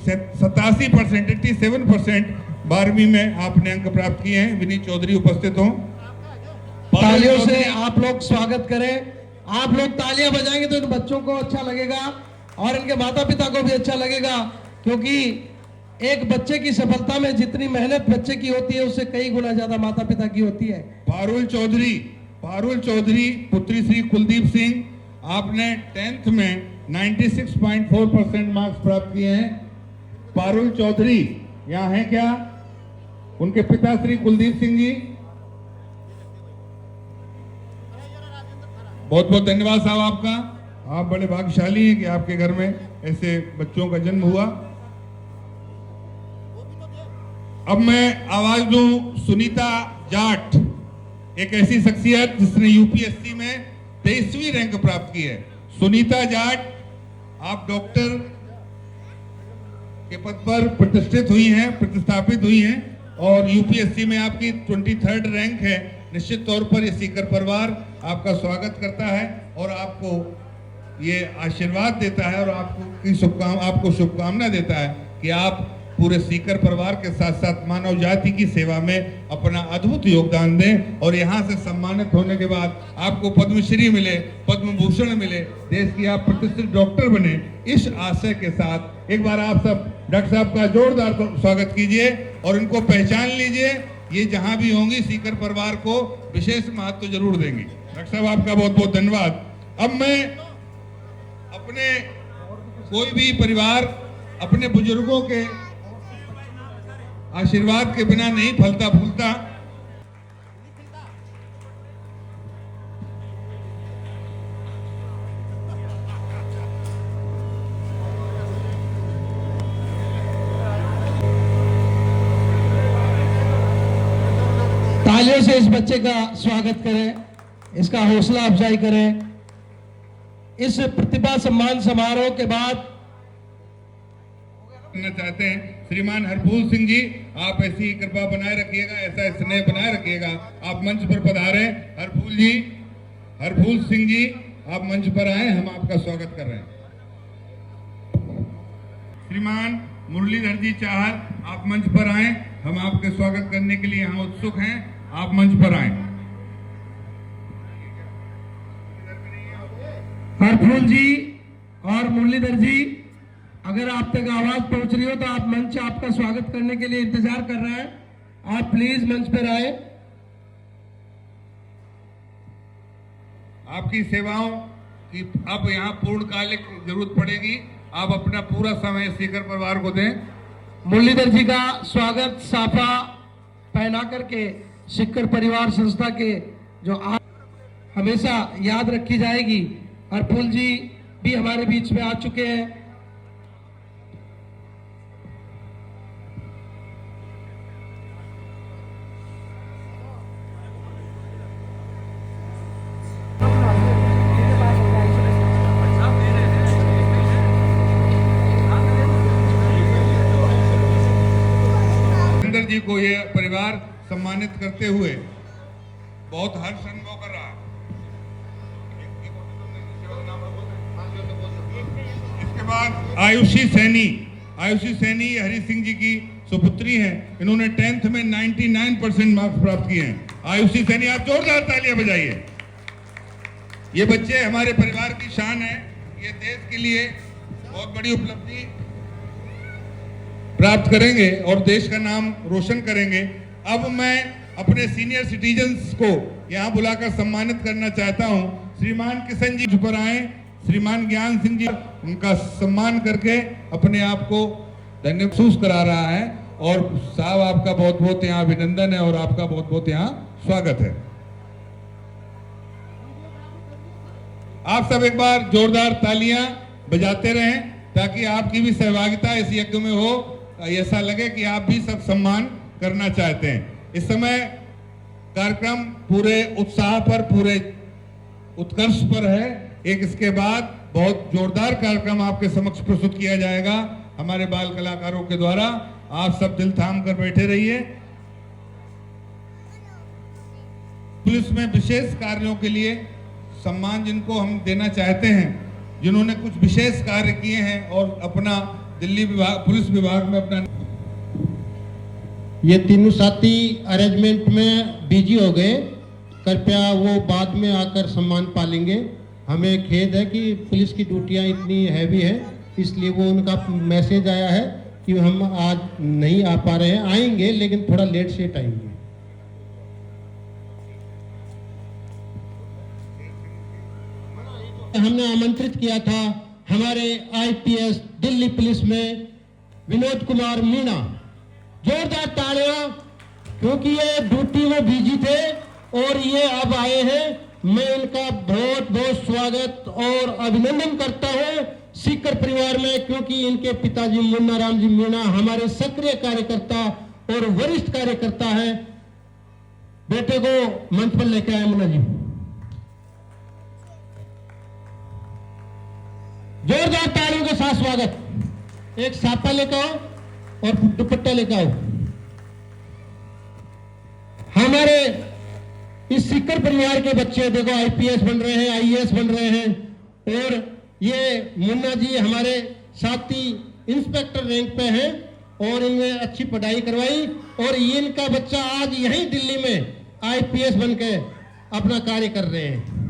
87%, 87% 12वीं में आपने अंक प्राप्त किए हैं। विनीत चौधरी उपस्थित हों। तालियों से आप लोग स्वागत करें। आप लोग तालियां बजाएंगे तो इन बच्चों को अच्छा लगेगा और इनके माता पिता को भी अच्छा लगेगा, क्योंकि एक बच्चे की सफलता में जितनी मेहनत बच्चे की होती है उससे कई गुना ज्यादा माता पिता की होती है। पारुल चौधरी पुत्री श्री कुलदीप सिंह, आपने 10th में 96.4% मार्क्स प्राप्त किए हैं। पारुल चौधरी यहाँ हैं क्या? उनके पिता श्री कुलदीप सिंह जी, बहुत बहुत धन्यवाद साहब आपका। आप बड़े भाग्यशाली हैं कि आपके घर में ऐसे बच्चों का जन्म हुआ। अब मैं आवाज दूं सुनीता जाट, एक ऐसी शख्सियत जिसने यूपीएससी में 23वीं रैंक प्राप्त की है। सुनीता जाट, आप डॉक्टर के पद पर प्रतिष्ठित हुई हैं, प्रतिस्थापित हुई हैं और यूपीएससी में आपकी 23rd रैंक है। निश्चित तौर पर ये सीकर परिवार आपका स्वागत करता है और आपको ये आशीर्वाद देता है और आपको शुभकामना देता है कि आप पूरे सीकर परिवार के साथ साथ मानव जाति की सेवा में अपना अद्भुत योगदान दें और यहाँ से सम्मानित होने के बाद आपको पद्मश्री मिले, पद्म भूषण मिले, देश की आप प्रतिष्ठित डॉक्टर बने। इस आशय के साथ एक बार आप सब डॉक्टर साहब का जोरदार स्वागत कीजिए और इनको पहचान लीजिए। ये जहां भी होंगी सीकर परिवार को विशेष महत्व जरूर देंगी। डॉक्टर साहब आपका बहुत बहुत धन्यवाद। अब मैं अपने कोई भी परिवार अपने बुजुर्गों के आशीर्वाद के बिना नहीं फलता फूलता। तालियों से इस बच्चे का स्वागत करें, इसका हौसला अफजाई करें। इस प्रतिभा सम्मान समारोह के बाद चाहते हैं श्रीमान हरफूल सिंह जी, आप ऐसी कृपा बनाए रखिएगा, ऐसा स्नेह बनाए रखिएगा। आप मंच पर पधारे। हरफूल जी, हरफूल सिंह जी, आप मंच पर आए, हम आपका स्वागत कर रहे हैं। श्रीमान मुरलीधर जी चाहर, आप मंच पर आए, हम आपके स्वागत करने के लिए हम उत्सुक हैं। आप मंच पर आए। हरफूल जी और मुरलीधर जी, अगर आप तक आवाज पहुंच रही हो तो आप मंच आपका स्वागत करने के लिए इंतजार कर रहा है। आप प्लीज मंच पर आए। आपकी सेवाओं की अब यहाँ पूर्णकालिक जरूरत पड़ेगी। आप अपना पूरा समय सीकर परिवार को दें। मुरलीधर जी का स्वागत साफा पहना करके सीकर परिवार संस्था के जो हमेशा याद रखी जाएगी। हरफूल जी भी हमारे बीच में आ चुके हैं। जी को ये परिवार सम्मानित करते हुए बहुत हर्ष अनुभव कर रहा है। इसके बाद आयुषी सैनी हरि सिंह जी की सुपुत्री हैं। इन्होंने 10th में 99% मार्क्स प्राप्त किए हैं। आयुषी सैनी, आप जोरदार तालियां बजाइए। ये बच्चे हमारे परिवार की शान है। ये देश के लिए बहुत बड़ी उपलब्धि प्राप्त करेंगे और देश का नाम रोशन करेंगे। अब मैं अपने सीनियर सिटीजन्स को यहाँ बुलाकर सम्मानित करना चाहता हूँ। श्रीमान किशन जी पर आए, श्रीमान ज्ञान सिंह जी, उनका सम्मान करके अपने आप को धन्य महसूस करा रहा है। और साहब, आपका बहुत बहुत यहाँ अभिनंदन है और आपका बहुत बहुत यहाँ स्वागत है। आप सब एक बार जोरदार तालियां बजाते रहें ताकि आपकी भी सहभागिता इस यज्ञ में हो। ऐसा लगे कि आप भी सब सम्मान करना चाहते हैं। इस समय कार्यक्रम पूरे उत्साह पर, पूरे उत्कर्ष पर है। एक इसके बाद बहुत जोरदार कार्यक्रम आपके समक्ष प्रस्तुत किया जाएगा हमारे बाल कलाकारों के द्वारा। आप सब दिल थाम कर बैठे रहिए। पुलिस में विशेष कार्यों के लिए सम्मान जिनको हम देना चाहते हैं, जिन्होंने कुछ विशेष कार्य किए हैं और अपना दिल्ली पुलिस विभाग में अपना, ये तीनों साथी अरेंजमेंट में बिजी हो गए। कृपया वो बाद में आकर सम्मान पालेंगे। हमें खेद है कि पुलिस की ड्यूटियां इतनी हैवी है, इसलिए वो उनका मैसेज आया है कि हम आज नहीं आ पा रहे हैं। आएंगे लेकिन थोड़ा लेट सेट आएंगे। हमने आमंत्रित किया था हमारे आईपीएस दिल्ली पुलिस में विनोद कुमार मीणा। जोरदार तालियां, क्योंकि ये ड्यूटी में बिजी थे और ये अब आए हैं। मैं इनका बहुत बहुत स्वागत और अभिनंदन करता हूं सीकर परिवार में, क्योंकि इनके पिताजी मुन्ना राम जी मीणा हमारे सक्रिय कार्यकर्ता और वरिष्ठ कार्यकर्ता है। बेटे को मंच पर लेकर आए मुन्ना जी। जोरदार तालियों के साथ स्वागत। एक सापा लेकर आओ और दुपट्टा लेकर आओ। हमारे इस सीकर परिवार के बच्चे देखो आईपीएस बन रहे हैं, आईएएस बन रहे हैं। और ये मुन्ना जी हमारे साथी इंस्पेक्टर रैंक पे हैं और इनने अच्छी पढ़ाई करवाई। और ये इनका बच्चा आज यहीं दिल्ली में आईपीएस बन के अपना कार्य कर रहे हैं।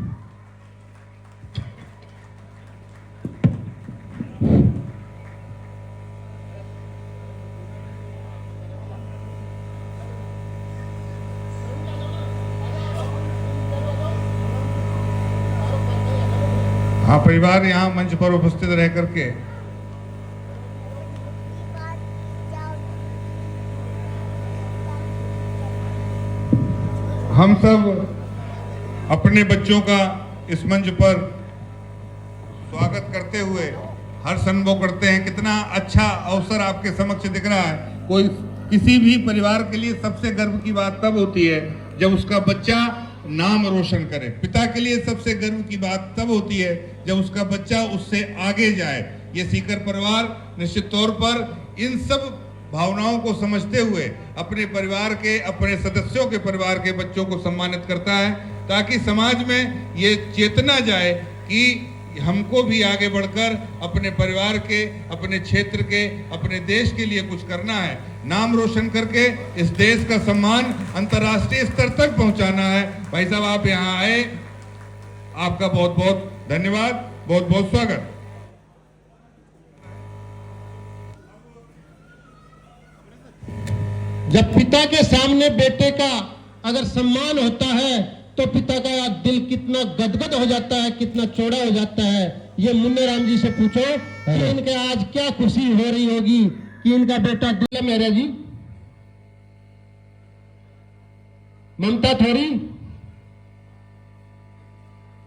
हाँ, परिवार यहाँ मंच पर उपस्थित रह करके हम सब अपने बच्चों का इस मंच पर स्वागत करते हुए हर्ष अनुभव करते हैं। कितना अच्छा अवसर आपके समक्ष दिख रहा है। कोई किसी भी परिवार के लिए सबसे गर्व की बात तब होती है जब उसका बच्चा नाम रोशन करे। पिता के लिए सबसे गर्व की बात तब होती है जब उसका बच्चा उससे आगे जाए। ये सीकर परिवार निश्चित तौर पर इन सब भावनाओं को समझते हुए अपने परिवार के, अपने सदस्यों के परिवार के बच्चों को सम्मानित करता है, ताकि समाज में ये चेतना जाए कि हमको भी आगे बढ़कर अपने परिवार के, अपने क्षेत्र के, अपने देश के लिए कुछ करना है। नाम रोशन करके इस देश का सम्मान अंतर्राष्ट्रीय स्तर तक पहुंचाना है। भाई साहब, आप यहाँ आए, आपका बहुत बहुत धन्यवाद, बहुत बहुत स्वागत। जब पिता के सामने बेटे का अगर सम्मान होता है तो पिता का दिल कितना गदगद हो जाता है, कितना चौड़ा हो जाता है। ये मुन्ने राम जी से पूछो कि इनके आज क्या खुशी हो रही होगी कि इनका बेटा दिल मेरे जी। ममता थोड़ी,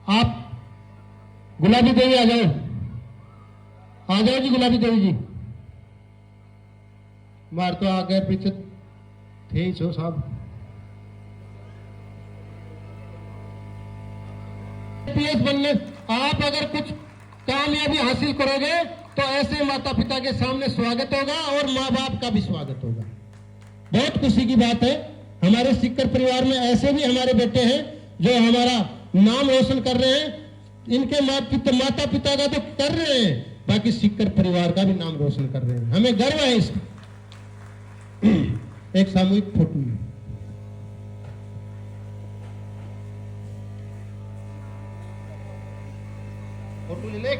आप गुलाबी देवी आ जाओ, आ जाओ जी गुलाबी देवी जी। मार तो आगे पीछे थे ही सो साहब। पीएस बनने आप अगर कुछ कामयाबी हासिल करोगे तो ऐसे माता पिता के सामने स्वागत होगा और माँ बाप का भी स्वागत होगा। बहुत खुशी की बात है, हमारे सिक्कर परिवार में ऐसे भी हमारे बेटे हैं जो हमारा नाम रोशन कर रहे हैं। इनके माता पिता का तो कर रहे हैं, बाकी सिक्कर परिवार का भी नाम रोशन कर रहे हैं। हमें गर्व है इसका। एक सामूहिक फोटो है। फोटो ले ले।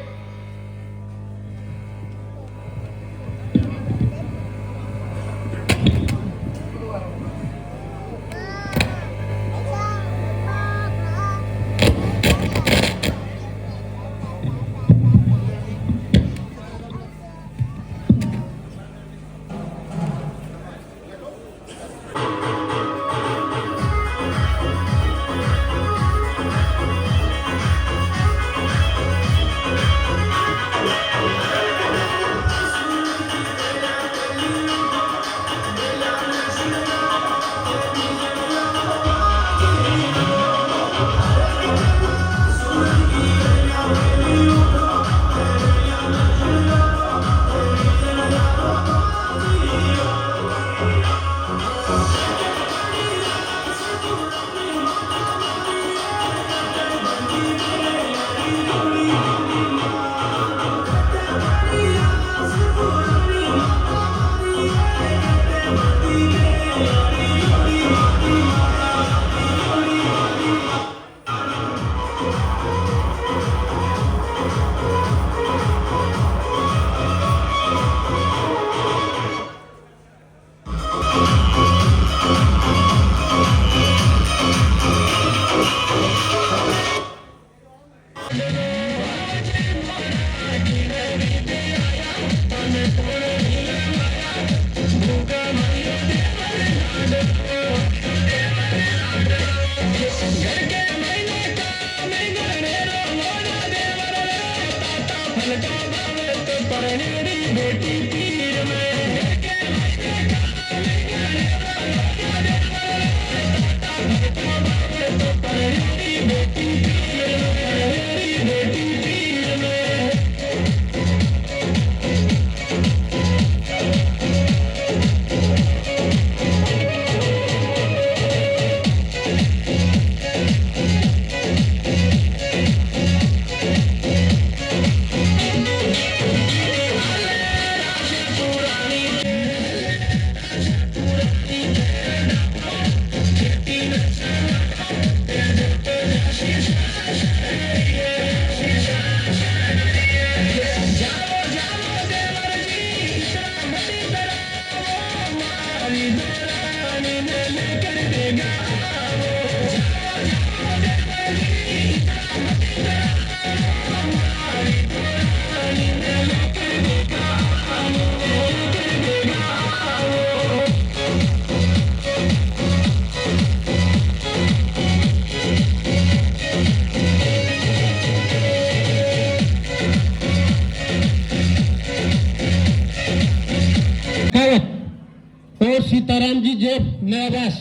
और सीताराम जी जेब नयाबास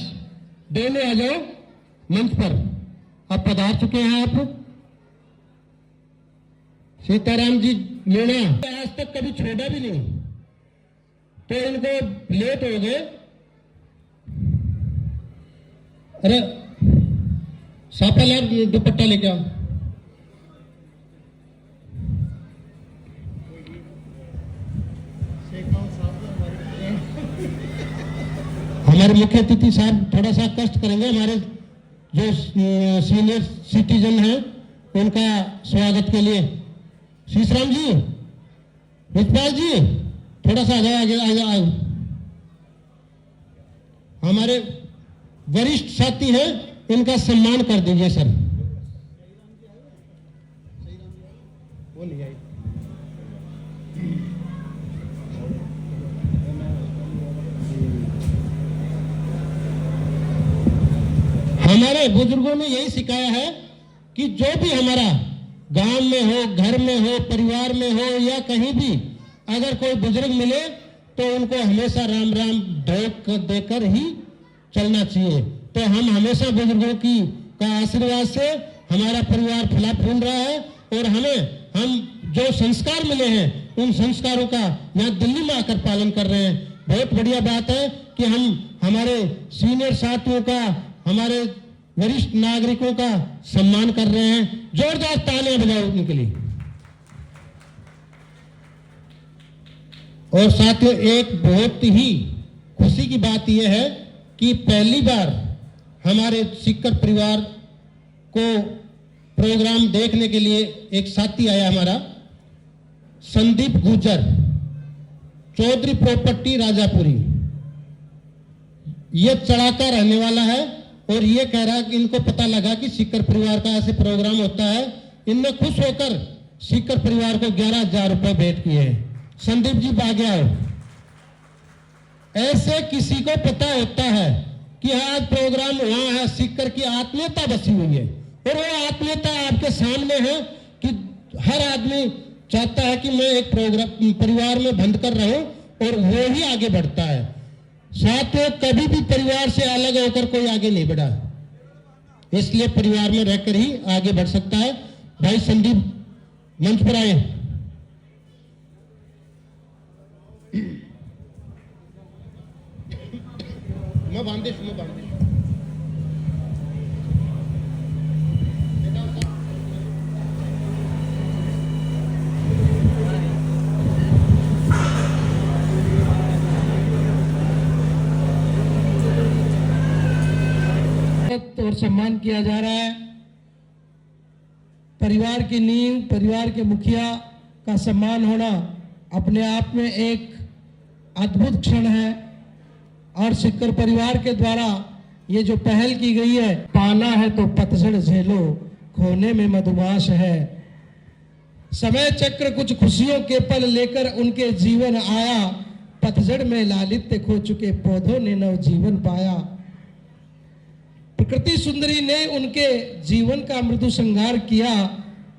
देने आ जाओ मंच पर। अब पधार चुके हैं आप। सीताराम जी लेना आज तक कभी छोड़ा भी नहीं, तो इनको लेट हो गए। अरे सापा यार दुपट्टा लेके आओ। हमारे मुख्य अतिथि साहब थोड़ा सा कष्ट करेंगे। हमारे जो सीनियर सिटीजन हैं उनका स्वागत के लिए शीशराम जी, विजपाल जी थोड़ा सा आगे। हमारे वरिष्ठ साथी हैं इनका सम्मान कर दीजिए सर। हमारे बुजुर्गों ने यही सिखाया है कि जो भी हमारा गांव में हो, घर में हो, परिवार में हो या कहीं भी अगर कोई बुजुर्ग मिले तो उनको हमेशा राम राम देकर ही चलना चाहिए। तो हम हमेशा बुजुर्गों की का आशीर्वाद से हमारा परिवार फला फूल रहा है और हम जो संस्कार मिले हैं उन संस्कारों का यहाँ दिल्ली में आकर पालन कर रहे हैं। बहुत बढ़िया बात है कि हम हमारे सीनियर साथियों का, हमारे वरिष्ठ नागरिकों का सम्मान कर रहे हैं। जोरदार तालियां बजाओ उनके लिए। और साथियों, एक बहुत ही खुशी की बात यह है कि पहली बार हमारे सिक्कर परिवार को प्रोग्राम देखने के लिए एक साथी आया हमारा, संदीप गुर्जर, चौधरी प्रॉपर्टी राजापुरी। ये चढ़ाका रहने वाला है और ये कह रहा है कि इनको पता लगा कि सिक्कर परिवार का ऐसे प्रोग्राम होता है। इनने खुश होकर सिक्कर परिवार को 11,000 रुपए भेंट किए हैं। संदीप जी आगे आओ। ऐसे किसी को पता होता है कि आज प्रोग्राम वहां है, सिक्कर की आत्मीयता बसी हुई है और वो आत्मीयता आपके सामने है कि हर आदमी चाहता है कि मैं एक प्रोग्राम परिवार में बंद कर रहूं और वो ही आगे बढ़ता है। साथियों, कभी भी परिवार से अलग होकर कोई आगे नहीं बढ़ा, इसलिए परिवार में रहकर ही आगे बढ़ सकता है। भाई संदीप मंच पर आए। मैं बांधे और सम्मान किया जा रहा है। परिवार की नींव, परिवार के मुखिया का सम्मान होना अपने आप में एक अद्भुत क्षण है और सिक्कर परिवार के द्वारा ये जो पहल की गई है, पाना है तो पतझड़ झेलो, खोने में मधुमास है। समय चक्र कुछ खुशियों के पल लेकर उनके जीवन आया, पतझड़ में लालित्य खो चुके पौधों ने नव जीवन पाया। प्रकृति सुंदरी ने उनके जीवन का मृदु श्रृंगार किया,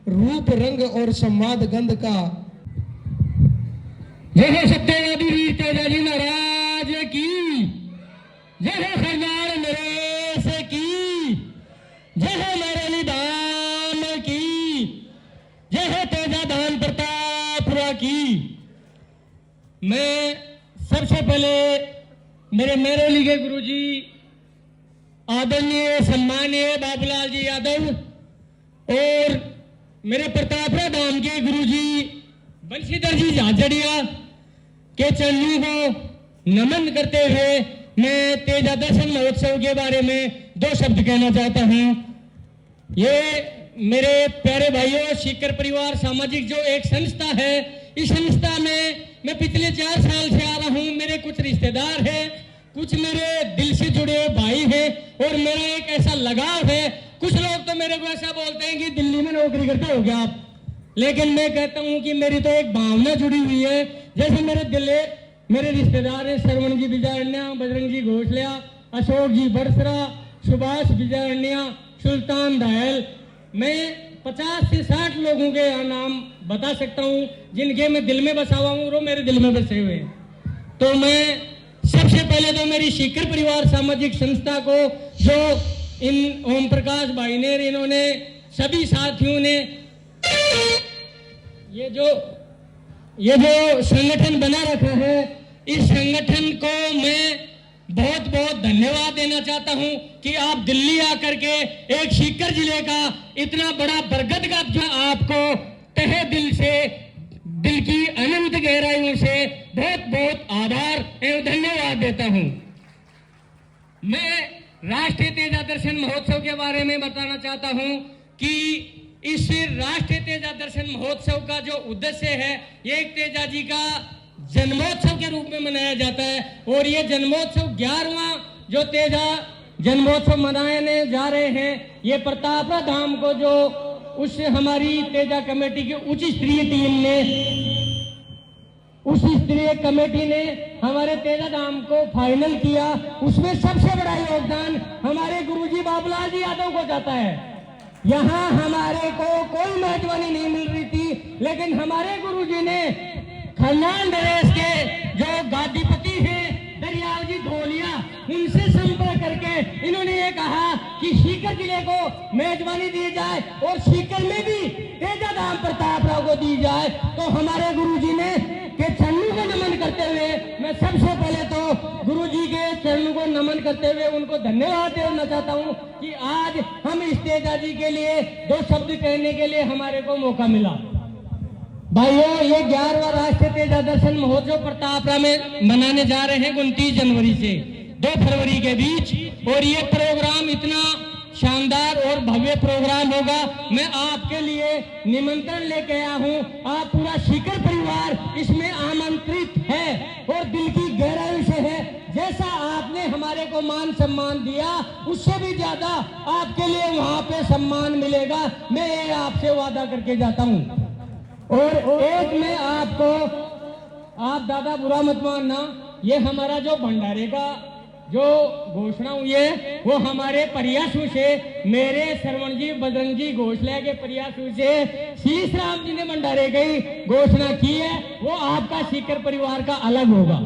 रूप रंग और संवाद गंध का। जय हो सत्यवादी वीर तेजाजी महाराज की, जय हो सरदार नरेश की, जय हो मेरे निदान की, जय हो तेजा दान प्रताप की। मैं सबसे पहले मेरे मेरोली के गुरुजी आदरणीय सम्मानीय बाबूलाल जी यादव और मेरे प्रतापरा धाम के गुरुजी बंशीधर जी झाझड़िया के चरणों को नमन करते हुए मैं तेजा दर्शन महोत्सव के बारे में 2 शब्द कहना चाहता हूं। ये मेरे प्यारे भाइयों, सिक्कर परिवार सामाजिक जो एक संस्था है, इस संस्था में मैं पिछले 4 साल से आ रहा हूं। मेरे कुछ रिश्तेदार हैं, कुछ मेरे दिल से जुड़े भाई हैं और मेरा एक ऐसा लगाव है। कुछ लोग तो मेरे को ऐसा बोलते हैं कि दिल्ली में नौकरी करते हो क्या आप, लेकिन मैं कहता हूं कि मेरी तो एक भावना जुड़ी हुई है। जैसे मेरे रिश्तेदार हैं श्रवण जी बिजारण्या, बजरंग जी घोषलिया, अशोक जी बड़सरा, सुभाष बिजारण्या, सुल्तान दायल। मैं 50 से 60 लोगों के नाम बता सकता हूं जिनके मैं दिल में बसा हुआ हूं और वो मेरे दिल में बसे हुए हैं। तो मैं सबसे पहले तो मेरी सिक्कर परिवार सामाजिक संस्था को, जो इन ओम प्रकाश भाई ने, इन्होंने सभी साथियों ने ये जो संगठन बना रखा है, इस संगठन को मैं बहुत बहुत धन्यवाद देना चाहता हूं कि आप दिल्ली आकर के एक सीकर जिले का इतना बड़ा बरगद का आपको तहे दिल से, दिल की अनंत गहराइयों से बहुत बहुत आभार एवं धन्यवाद देता हूं। मैं राष्ट्रीय तेजा दर्शन महोत्सव के बारे में बताना चाहता हूं कि इस राष्ट्रीय तेजा दर्शन महोत्सव का जो उद्देश्य है, ये एक तेजा जी का जन्मोत्सव के रूप में मनाया जाता है और ये जन्मोत्सव 11वां जो तेजा जन्मोत्सव मनाने जा रहे हैं। ये प्रतापरा धाम को जो उस हमारी तेजा कमेटी की उच्च स्तरीय टीम ने, उस स्तरीय कमेटी ने हमारे तेजा धाम को फाइनल किया, उसमें सबसे बड़ा योगदान हमारे गुरुजी बाबूलाल जी यादव को जाता है। यहाँ हमारे को कोई मेजबानी नहीं मिल रही थी, लेकिन हमारे गुरुजी ने खन्नान नरेश के जो गादीपति हैं दरियाव जी धोलिया, उनसे संपर्क करके इन्होंने ये कहा कि सीकर जिले को मेजबानी दी जाए और सीकर में भी तेजा धाम प्रतापराव को दी जाए। तो हमारे गुरुजी ने के चरणों को नमन करते हुए मैं सबसे पहले तो गुरुजी के चरणों को नमन करते हुए उनको धन्यवाद देना चाहता हूँ कि आज हम इस तेजा जी के लिए 2 शब्द कहने के लिए हमारे को मौका मिला। भाइयों, ये 11वां राष्ट्रीय तेजा दर्शन महोत्सव प्रतापरा में मनाने जा रहे हैं 29 जनवरी से 2 फरवरी के बीच, और ये प्रोग्राम इतना शानदार और भव्य प्रोग्राम होगा। मैं आपके लिए निमंत्रण लेके आया हूँ, आप पूरा सीकर परिवार इसमें आमंत्रित है और दिल की गहराई से है। जैसा आपने हमारे को मान सम्मान दिया, उससे भी ज्यादा आपके लिए वहाँ पे सम्मान मिलेगा, मैं ये आपसे वादा करके जाता हूँ। और एक मैं आपको, आप दादा बुरा मत मानना, ये हमारा जो भंडारे का जो घोषणा हुई है वो हमारे प्रयासों से, मेरे श्रवण जी बजरंग जी घोषला के प्रयासों से शीश राम जी ने भंडारे की घोषणा की है, वो आपका सीकर परिवार का अलग होगा।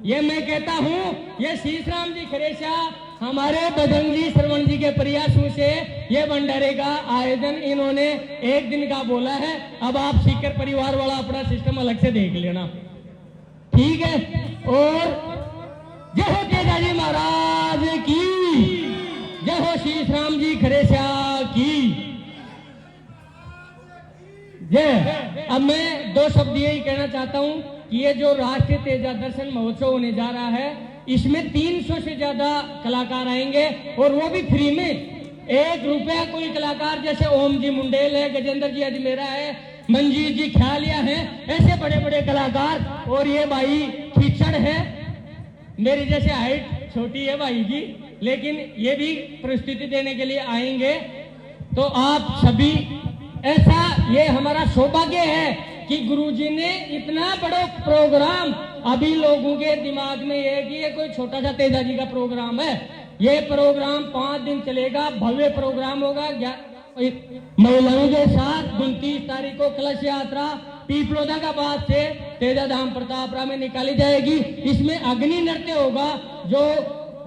ये मैं कहता हूँ, ये शीश राम जी खरेशा हमारे बजरंग जी श्रवण जी के प्रयासों से ये भंडारे का आयोजन इन्होंने 1 दिन का बोला है। अब आप सीकर परिवार वाला अपना सिस्टम अलग से देख लेना, ठीक है। और जय हो तेजा जी महाराज की, जय हो शीश राम जी खरेशा की जय। अब मैं 2 शब्द यही कहना चाहता हूं कि ये जो राष्ट्रीय तेजा दर्शन महोत्सव होने जा रहा है, इसमें 300 से ज्यादा कलाकार आएंगे और वो भी फ्री में। 1 रुपया कोई कलाकार, जैसे ओम जी मुंडेल है, गजेंद्र जी अजमेरा है, मंजीत जी ख्यालिया है, ऐसे बड़े बड़े कलाकार। और ये भाई खींचड़ है, मेरी जैसे हाइट छोटी है भाई की, लेकिन ये भी प्रस्तुति देने के लिए आएंगे। तो आप सभी, ऐसा ये हमारा सौभाग्य है कि गुरुजी ने इतना बड़ा प्रोग्राम, अभी लोगों के दिमाग में ये कि ये कोई छोटा सा तेजा जी का प्रोग्राम है, ये प्रोग्राम 5 दिन चलेगा, भव्य प्रोग्राम होगा। महिलाओं के साथ 29 तारीख को कलश यात्रा पीपलोदा का बाद से तेजा धाम प्रतापरा में निकाली जाएगी। इसमें अग्नि नृत्य होगा, जो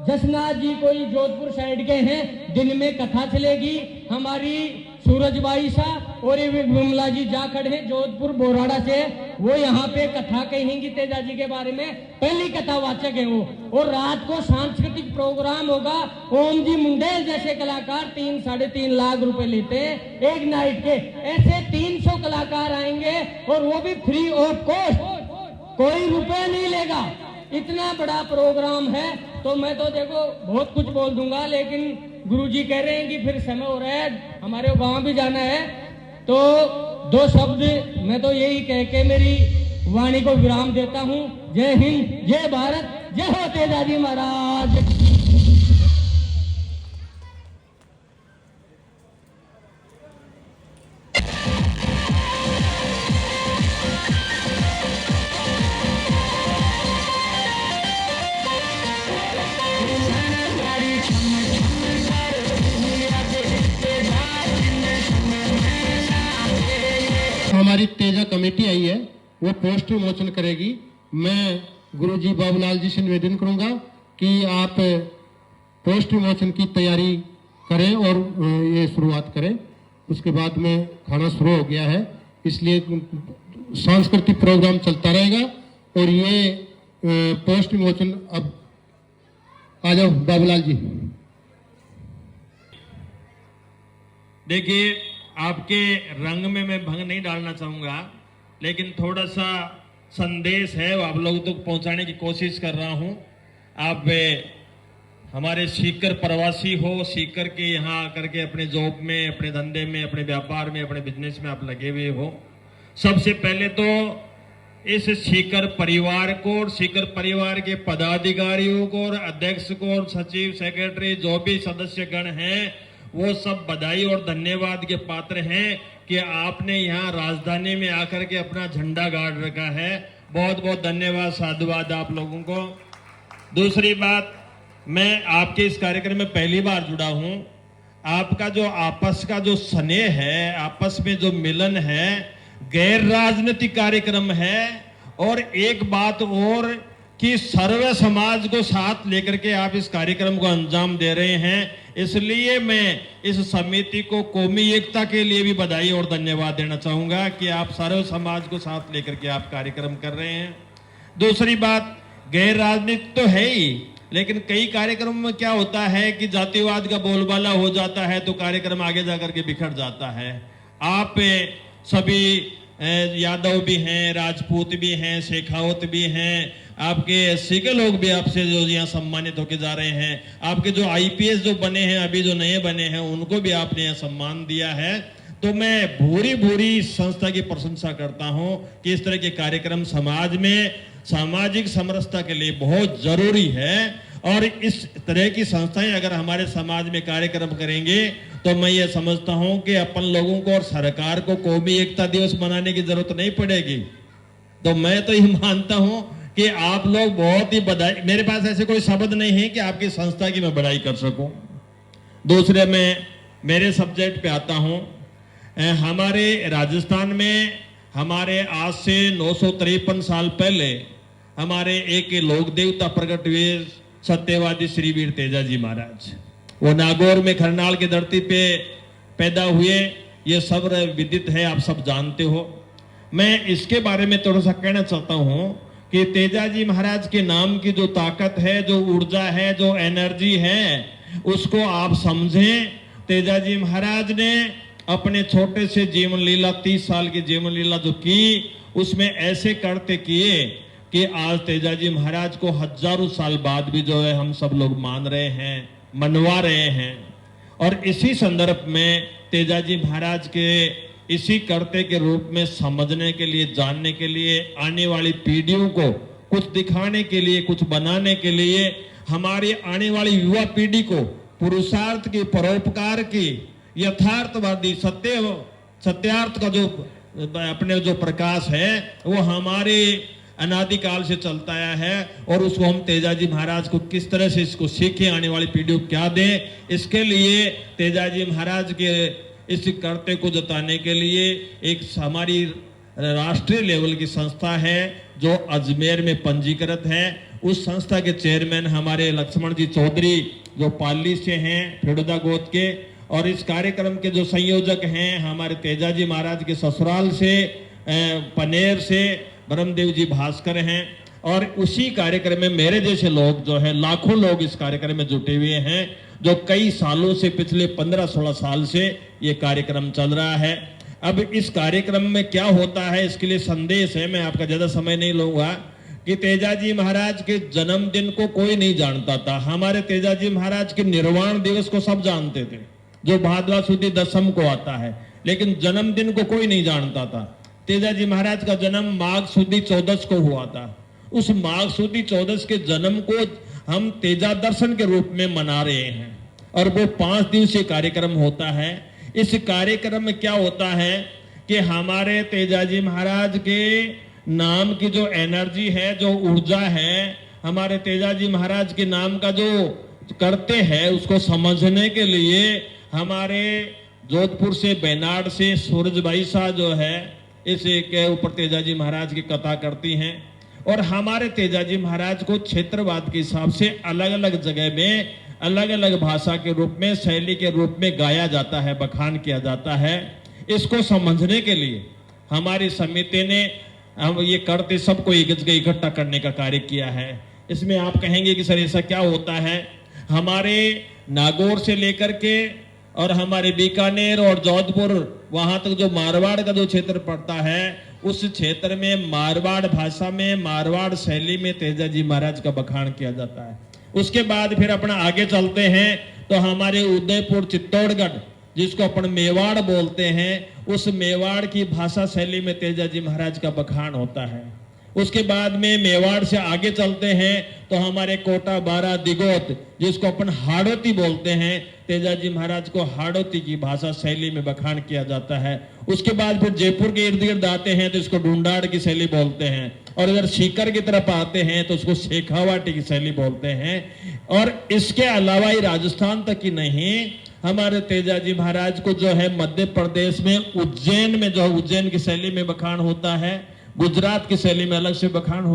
जसनाथ जी कोई जोधपुर साइड के हैं, दिन में कथा चलेगी। हमारी सूरजबाई शाह और विमला जी जाखड़ हैं जोधपुर बोराड़ा से, वो यहाँ पे कथा कहेंगी तेजा जी के बारे में, पहली कथावाचक है वो। और रात को सांस्कृतिक प्रोग्राम होगा। ओम जी मुंडेल जैसे कलाकार 3-3.5 लाख रुपए लेते हैं एक नाइट के, ऐसे 300 कलाकार आएंगे और वो भी फ्री ऑफ कॉस्ट, कोई रुपए नहीं लेगा। इतना बड़ा प्रोग्राम है। तो मैं तो देखो बहुत कुछ बोल दूंगा, लेकिन गुरुजी कह रहे हैं कि फिर समय हो रहा है, हमारे गांव भी जाना है। तो 2 शब्द मैं तो यही कह के मेरी वाणी को विराम देता हूं। जय हिंद, जय भारत, जय हो तेजा जी महाराज। हमारी तेजा कमेटी आई है, वो पोस्टर मोचन करेगी। मैं गुरुजी बाबूलाल जी से निवेदन करूंगा कि आप पोस्टर मोचन की तैयारी करें और ये शुरुआत करें। उसके बाद में खाना शुरू हो गया है, इसलिए सांस्कृतिक प्रोग्राम चलता रहेगा। और ये पोस्टर मोचन, अब आ जाओ बाबूलाल जी। देखिए, आपके रंग में मैं भंग नहीं डालना चाहूंगा, लेकिन थोड़ा सा संदेश है वो आप लोगों तक पहुंचाने की कोशिश कर रहा हूं। आप हमारे सीकर प्रवासी हो, सीकर के यहाँ आकर के अपने जॉब में, अपने धंधे में, अपने व्यापार में, अपने बिजनेस में आप लगे हुए हो। सबसे पहले तो इस सीकर परिवार को और सीकर परिवार के पदाधिकारियों को और अध्यक्ष को और सचिव सेक्रेटरी जो भी सदस्यगण हैं वो सब बधाई और धन्यवाद के पात्र हैं कि आपने यहाँ राजधानी में आकर के अपना झंडा गाड़ रखा है। बहुत बहुत धन्यवाद, साधुवाद आप लोगों को। दूसरी बात, मैं आपके इस कार्यक्रम में पहली बार जुड़ा हूं। आपका जो आपस का जो स्नेह है, आपस में जो मिलन है, गैर राजनीतिक कार्यक्रम है। और एक बात और कि सर्व समाज को साथ लेकर के आप इस कार्यक्रम को अंजाम दे रहे हैं, इसलिए मैं इस समिति को कौमी एकता के लिए भी बधाई और धन्यवाद देना चाहूंगा कि आप सर्व समाज को साथ लेकर के आप कार्यक्रम कर रहे हैं। दूसरी बात, गैर राजनीतिक तो है ही, लेकिन कई कार्यक्रमों में क्या होता है कि जातिवाद का बोलबाला हो जाता है तो कार्यक्रम आगे जाकर के बिखर जाता है। आप सभी यादव भी हैं, राजपूत भी हैं, शेखावत भी हैं, आपके एससी के लोग भी आपसे जो यहाँ सम्मानित होके जा रहे हैं। आपके जो आईपीएस जो बने हैं, अभी जो नए बने हैं, उनको भी आपने यहाँ सम्मान दिया है। तो मैं भूरी भूरी इस संस्था की प्रशंसा करता हूँ कि इस तरह के कार्यक्रम समाज में सामाजिक समरसता के लिए बहुत जरूरी है। और इस तरह की संस्थाएं अगर हमारे समाज में कार्यक्रम करेंगे तो मैं ये समझता हूं कि अपन लोगों को और सरकार को कौमी एकता दिवस मनाने की जरूरत नहीं पड़ेगी। तो मैं तो ये मानता हूं कि आप लोग बहुत ही बधाई, मेरे पास ऐसे कोई शब्द नहीं है कि आपकी संस्था की मैं बड़ाई कर सकूं। दूसरे में मेरे सब्जेक्ट पे आता हूं। हमारे राजस्थान में हमारे आज से 953 साल पहले हमारे एक लोक देवता प्रकट हुए, सत्यवादी श्री वीर तेजाजी महाराज। वो नागौर में खरनाल की धरती पे पैदा हुए, ये सब विदित है, आप सब जानते हो। मैं इसके बारे में थोड़ा सा कहना चाहता हूं कि तेजाजी महाराज के नाम की जो ताकत है, जो ऊर्जा है, जो एनर्जी है, उसको आप समझें। तेजाजी महाराज ने अपने छोटे से जीवन लीला, 30 साल की जीवन लीला जो की, उसमें ऐसे करते किए कि आज तेजाजी महाराज को हजारों साल बाद भी जो है हम सब लोग मान रहे हैं, मनवा रहे हैं। और इसी संदर्भ में तेजाजी महाराज के इसी करते के रूप में समझने के लिए, जानने के लिए, आने वाली पीढ़ियों को कुछ दिखाने के लिए, कुछ बनाने के लिए, हमारी आने वाली युवा पीढ़ी को पुरुषार्थ की, परोपकार की, यथार्थवादी सत्यार्थ का जो अपने जो प्रकाश है वो हमारे अनादिकाल से चलता आया है। और उसको हम तेजाजी महाराज को किस तरह से इसको सीखें, आने वाली पीढ़ियों को क्या दें, इसके लिए तेजाजी महाराज के इस कर्तव्य को जताने के लिए एक हमारी राष्ट्रीय लेवल की संस्था है जो अजमेर में पंजीकृत है। उस संस्था के चेयरमैन हमारे लक्ष्मण जी चौधरी जो पाली से हैं, फिरोदा गोद के। और इस कार्यक्रम के जो संयोजक हैं हमारे तेजाजी महाराज के ससुराल से, पनेर से ब्रह्मदेव जी भास्कर हैं। और उसी कार्यक्रम में मेरे जैसे लोग जो है, लाखों लोग इस कार्यक्रम में जुटे हुए हैं, जो कई सालों से, पिछले 15-16 साल से ये कार्यक्रम चल रहा है। अब इस कार्यक्रम में क्या होता है, इसके लिए संदेश है, मैं आपका ज्यादा समय नहीं लूंगा। कि तेजाजी महाराज के जन्मदिन को कोई नहीं जानता था। हमारे तेजाजी महाराज के निर्वाण दिवस को सब जानते थे, जो भाद्रवा सुदी दशम को आता है, लेकिन जन्मदिन को कोई नहीं जानता था। तेजाजी महाराज का जन्म माघ सुदी 14 को हुआ था। उस माघ सुदी 14 के जन्म को हम तेजा दर्शन के रूप में मना रहे हैं और वो 5 दिवसीय कार्यक्रम होता है। इस कार्यक्रम में क्या होता है कि हमारे तेजाजी महाराज के नाम की जो एनर्जी है, जो ऊर्जा है, हमारे तेजाजी महाराज के नाम का जो करते हैं, उसको समझने के लिए हमारे जोधपुर से, बेनाड से सूरजबाई शाह जो है, इसके ऊपर तेजाजी महाराज की कथा करती हैं। और हमारे तेजाजी महाराज को क्षेत्रवाद के हिसाब से अलग अलग जगह में अलग अलग भाषा के रूप में, शैली के रूप में गाया जाता है, बखान किया जाता है। इसको समझने के लिए हमारी समिति ने हम ये करते सबको एक जगह इकट्ठा करने का कार्य किया है। इसमें आप कहेंगे कि सर ऐसा क्या होता है? हमारे नागौर से लेकर के और हमारे बीकानेर और जोधपुर वहां तक जो मारवाड़ का जो क्षेत्र पड़ता है, उस क्षेत्र में मारवाड़ भाषा में, मारवाड़ शैली में तेजाजी महाराज का बखान किया जाता है। उसके बाद फिर अपना आगे चलते हैं तो हमारे उदयपुर, चित्तौड़गढ़, जिसको अपन मेवाड़ बोलते हैं, उस मेवाड़ की भाषा शैली में तेजाजी महाराज का बखान होता है। उसके बाद में मेवाड़ से आगे चलते हैं तो हमारे कोटा बारा दिगोत, जिसको अपन हाड़ोती बोलते हैं, तेजाजी महाराज को हाड़ोती की भाषा शैली में बखान किया जाता है। उसके बाद फिर जयपुर के इर्द गिर्द आते हैं तो इसको ढूंढाड़ की शैली बोलते हैं, और अगर सीकर की तरफ आते हैं तो उसको शेखावाटी की शैली बोलते हैं। और इसके अलावा ही राजस्थान तक ही नहीं, हमारे तेजाजी महाराज को जो है मध्य प्रदेश में उज्जैन में जो उज्जैन की शैली में बखान होता है, गुजरात की शैली में अलग से बखान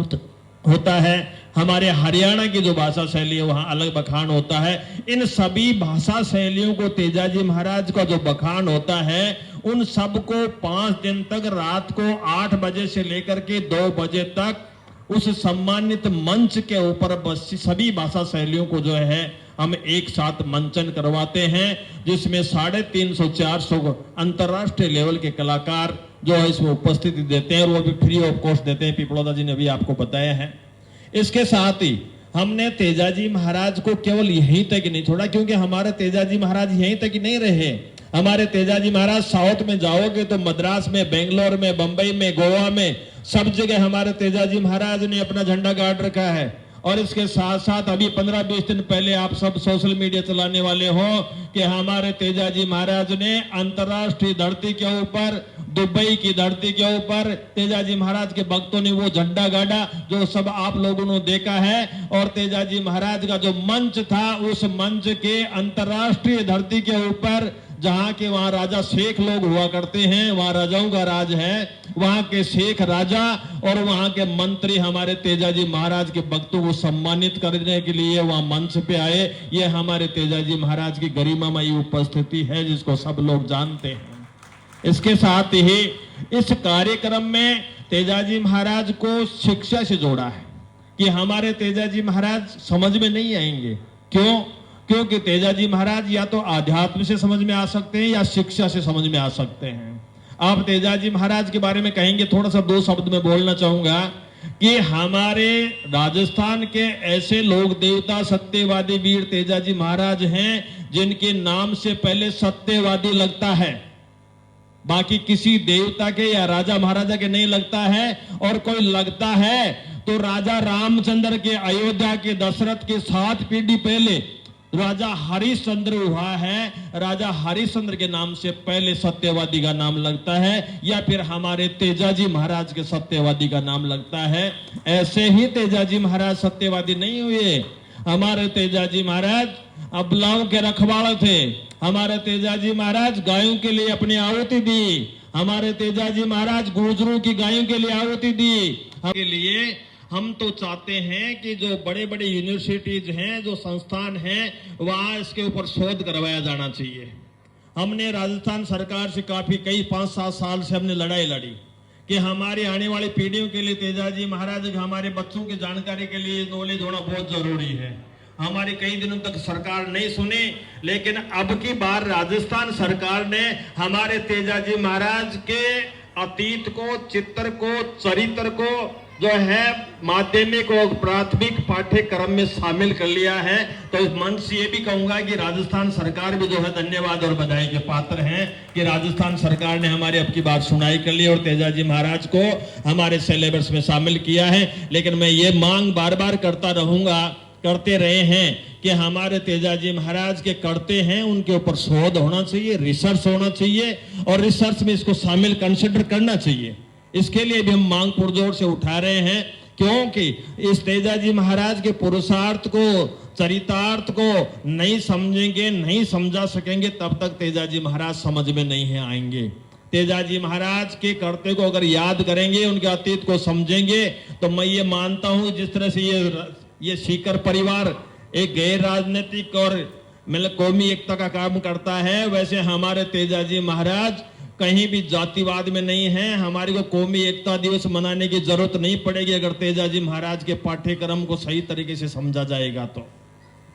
होता है, हमारे हरियाणा की जो भाषा शैली है वहां अलग बखान होता है। इन सभी भाषा शैलियों को तेजाजी महाराज का जो बखान होता है, उन सबको 5 दिन तक रात को 8 बजे से लेकर के 2 बजे तक उस सम्मानित मंच के ऊपर बस सभी भाषा शैलियों को जो है हम एक साथ मंचन करवाते हैं, जिसमें 350-400 अंतरराष्ट्रीय लेवल के कलाकार जो है इसमें उपस्थिति देते हैं, और वो भी फ्री ऑफ कॉस्ट देते हैं। पिपलोदा जी ने भी आपको बताया है। इसके साथ ही हमने तेजाजी महाराज को केवल यहीं तक ही नहीं छोड़ा, क्योंकि हमारे तेजाजी महाराज यहीं तक ही नहीं रहे। हमारे तेजाजी महाराज साउथ में जाओगे तो मद्रास में, बेंगलोर में, बंबई में, गोवा में, सब जगह हमारे तेजाजी महाराज ने अपना झंडा गाड़ रखा है। और इसके साथ साथ अभी 15-20 दिन पहले आप सब सोशल मीडिया चलाने वाले हो कि हमारे तेजाजी महाराज ने अंतरराष्ट्रीय धरती के ऊपर, दुबई की धरती के ऊपर तेजाजी महाराज के भक्तों ने वो झंडा गाड़ा जो सब आप लोगों ने देखा है। और तेजाजी महाराज का जो मंच था, उस मंच के अंतरराष्ट्रीय धरती के ऊपर, जहां के वहां राजा शेख लोग हुआ करते हैं, वहां राजाओं का राज है, वहां के शेख राजा और वहां के मंत्री हमारे तेजाजी महाराज के भक्तों को सम्मानित करने के लिए वहां मंच पे आए। ये हमारे तेजाजी महाराज की गरिमामयी उपस्थिति है, जिसको सब लोग जानते हैं। इसके साथ ही इस कार्यक्रम में तेजाजी महाराज को शिक्षा से जोड़ा है कि हमारे तेजाजी महाराज समझ में नहीं आएंगे। क्यों? क्योंकि तेजाजी महाराज या तो आध्यात्म से समझ में आ सकते हैं या शिक्षा से समझ में आ सकते हैं। आप तेजाजी महाराज के बारे में कहेंगे, थोड़ा सा 2 शब्द में बोलना चाहूंगा कि हमारे राजस्थान के ऐसे लोक देवता सत्यवादी वीर तेजाजी महाराज हैं, जिनके नाम से पहले सत्यवादी लगता है, बाकी किसी देवता के या राजा महाराजा के नहीं लगता है। और कोई लगता है तो राजा रामचंद्र के, अयोध्या के दशरथ के 7 पीढ़ी पहले राजा हरिश्चंद्र हुआ है, राजा हरिश्चंद्र के नाम से पहले सत्यवादी का नाम लगता है, या फिर हमारे तेजाजी महाराज के सत्यवादी का नाम लगता है। ऐसे ही तेजाजी महाराज सत्यवादी नहीं हुए। हमारे तेजाजी महाराज अबलाओं के रखवाले थे। हमारे तेजाजी महाराज गायों के लिए अपनी आहुति दी। हमारे तेजाजी महाराज गुर्जरों की गायों के लिए आहुति दी। के लिए हम तो चाहते हैं कि जो बड़े बड़े यूनिवर्सिटीज हैं, जो संस्थान हैं, वहां इसके ऊपर शोध करवाया जाना चाहिए। हमने राजस्थान सरकार से काफी कई 5-7 साल से हमने लड़ाई लड़ी कि हमारी आने वाली पीढ़ियों के लिए तेजाजी महाराज, हमारे बच्चों की जानकारी के लिए नॉलेज होना बहुत जरूरी है। हमारी कई दिनों तक सरकार नहीं सुनी, लेकिन अब की बार राजस्थान सरकार ने हमारे तेजाजी महाराज के अतीत को, चित्र को, चरित्र को जो है माध्यमिक और प्राथमिक पाठ्यक्रम में शामिल कर लिया है। तो इस मंच से ये भी कहूंगा कि राजस्थान सरकार भी जो है धन्यवाद और बधाई के पात्र हैं कि राजस्थान सरकार ने हमारे अब की बार सुनाई कर ली और तेजाजी महाराज को हमारे सिलेबस में शामिल किया है। लेकिन मैं ये मांग बार बार करते रहे हैं कि हमारे तेजाजी महाराज के करते हैं, उनके ऊपर शोध होना चाहिए, रिसर्च होना चाहिए, और रिसर्च में इसको शामिल कंसिडर करना चाहिए। इसके लिए भी हम मांग पुरजोर से उठा रहे हैं, क्योंकि इस तेजाजी महाराज के पुरुषार्थ को, चरितार्थ को नहीं समझेंगे, नहीं समझा सकेंगे, तब तक तेजाजी महाराज समझ में नहीं आएंगे। तेजाजी महाराज के करते को अगर याद करेंगे, उनके अतीत को समझेंगे, तो मैं ये मानता हूं जिस तरह से ये सीकर परिवार एक गैर राजनीतिक और मतलब कौमी एकता का काम करता है, वैसे हमारे तेजाजी महाराज कहीं भी जातिवाद में नहीं है। हमारे को कौमी एकता दिवस मनाने की जरूरत नहीं पड़ेगी अगर तेजाजी महाराज के पाठ्यक्रम को सही तरीके से समझा जाएगा तो।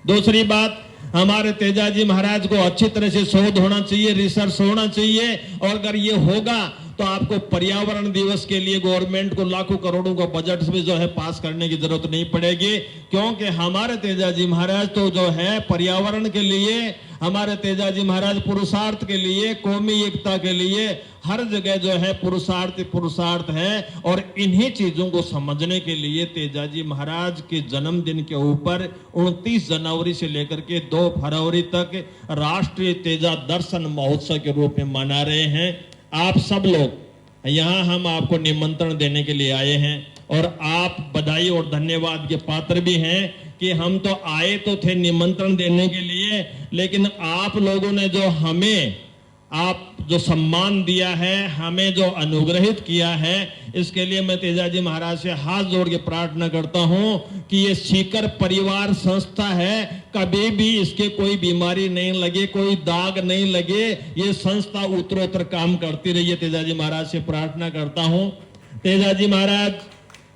दूसरी बात, हमारे तेजाजी महाराज को अच्छी तरह से शोध होना चाहिए, रिसर्च होना चाहिए, और अगर ये होगा तो आपको पर्यावरण दिवस के लिए गवर्नमेंट को लाखों करोड़ों का बजट में जो है पास करने की जरूरत नहीं पड़ेगी, क्योंकि हमारे तेजाजी महाराज तो जो है पर्यावरण के लिए, हमारे तेजाजी महाराज पुरुषार्थ के लिए, कौमी एकता के लिए हर जगह जो है पुरुषार्थ है। और इन्हीं चीजों को समझने के लिए तेजाजी महाराज के जन्मदिन के ऊपर 29 जनवरी से लेकर के 2 फरवरी तक राष्ट्रीय तेजा दर्शन महोत्सव के रूप में मना रहे हैं। आप सब लोग यहाँ हम आपको निमंत्रण देने के लिए आए हैं और आप बधाई और धन्यवाद के पात्र भी हैं कि हम तो आए तो थे निमंत्रण देने के लिए, लेकिन आप लोगों ने जो हमें जो सम्मान दिया है, हमें जो अनुग्रहित किया है, इसके लिए मैं तेजाजी महाराज से हाथ जोड़ के प्रार्थना करता हूं कि ये सीकर परिवार संस्था है, कभी भी इसके कोई बीमारी नहीं लगे, कोई दाग नहीं लगे, ये संस्था उत्तरोत्तर काम करती रही है। तेजाजी महाराज से प्रार्थना करता हूं। तेजाजी महाराज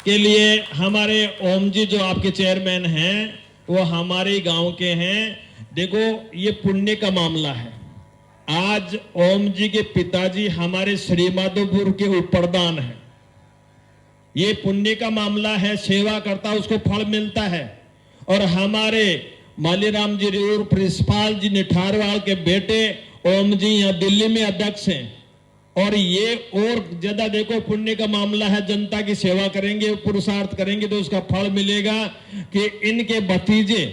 के लिए हमारे ओम जी जो आपके चेयरमैन हैं वो हमारे गांव के हैं। देखो ये पुण्य का मामला है। आज ओम जी के पिताजी हमारे श्रीमाधोपुर के उपप्रधान हैं। ये पुण्य का मामला है, सेवा करता उसको फल मिलता है। और हमारे मालीराम जी और प्रिंसिपाल जी निठारवाल के बेटे ओम जी यहाँ दिल्ली में अध्यक्ष हैं। और ये और ज्यादा देखो पुण्य का मामला है, जनता की सेवा करेंगे, पुरुषार्थ करेंगे तो उसका फल मिलेगा। कि इनके भतीजे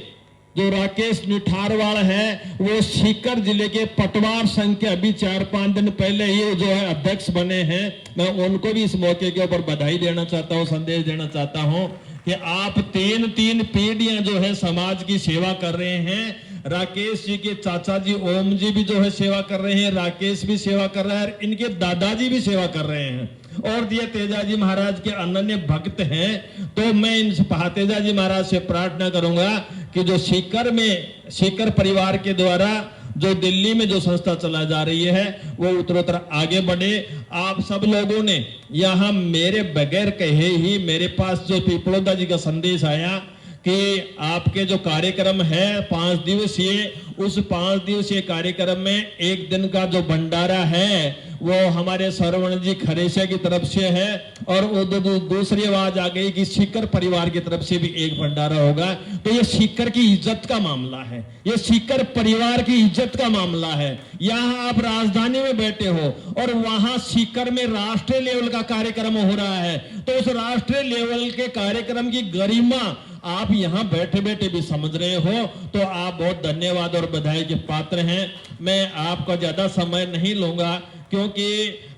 जो राकेश निठारवाल है वो सीकर जिले के पटवार संघ के अभी 4-5 दिन पहले ही जो है अध्यक्ष बने हैं। मैं उनको भी इस मौके के ऊपर बधाई देना चाहता हूं, संदेश देना चाहता हूं कि आप 3 पीढ़ियां जो है समाज की सेवा कर रहे हैं। राकेश जी के चाचा जी ओम जी भी जो है सेवा कर रहे हैं, राकेश भी सेवा कर रहा है, इनके दादाजी भी सेवा कर रहे हैं। और ये तेजाजी महाराज के अनन्य भक्त हैं। तो मैं इन तेजाजी महाराज से प्रार्थना करूंगा कि जो सीकर परिवार के द्वारा जो दिल्ली में जो संस्था चला जा रही है वो उत्तरोत्तर आगे बढ़े। आप सब लोगों ने यहाँ मेरे बगैर कहे ही मेरे पास जो पिपलोदा जी का संदेश आया कि आपके जो कार्यक्रम है 5 दिवसीय, उस 5 दिवसीय कार्यक्रम में एक दिन का जो भंडारा है वो हमारे सरवण जी खरेसिया की तरफ से है। और दूसरी आवाज आ गई कि सीकर परिवार की तरफ से भी एक भंडारा होगा। तो ये सीकर की इज्जत का मामला है, ये सीकर परिवार की इज्जत का मामला है। यहाँ आप राजधानी में बैठे हो और वहां सीकर में राष्ट्रीय लेवल का कार्यक्रम हो रहा है, तो उस राष्ट्रीय लेवल के कार्यक्रम की गरिमा आप यहाँ बैठे बैठे भी समझ रहे हो, तो आप बहुत धन्यवाद और बधाई के पात्र हैं। मैं आपका ज्यादा समय नहीं लूंगा क्योंकि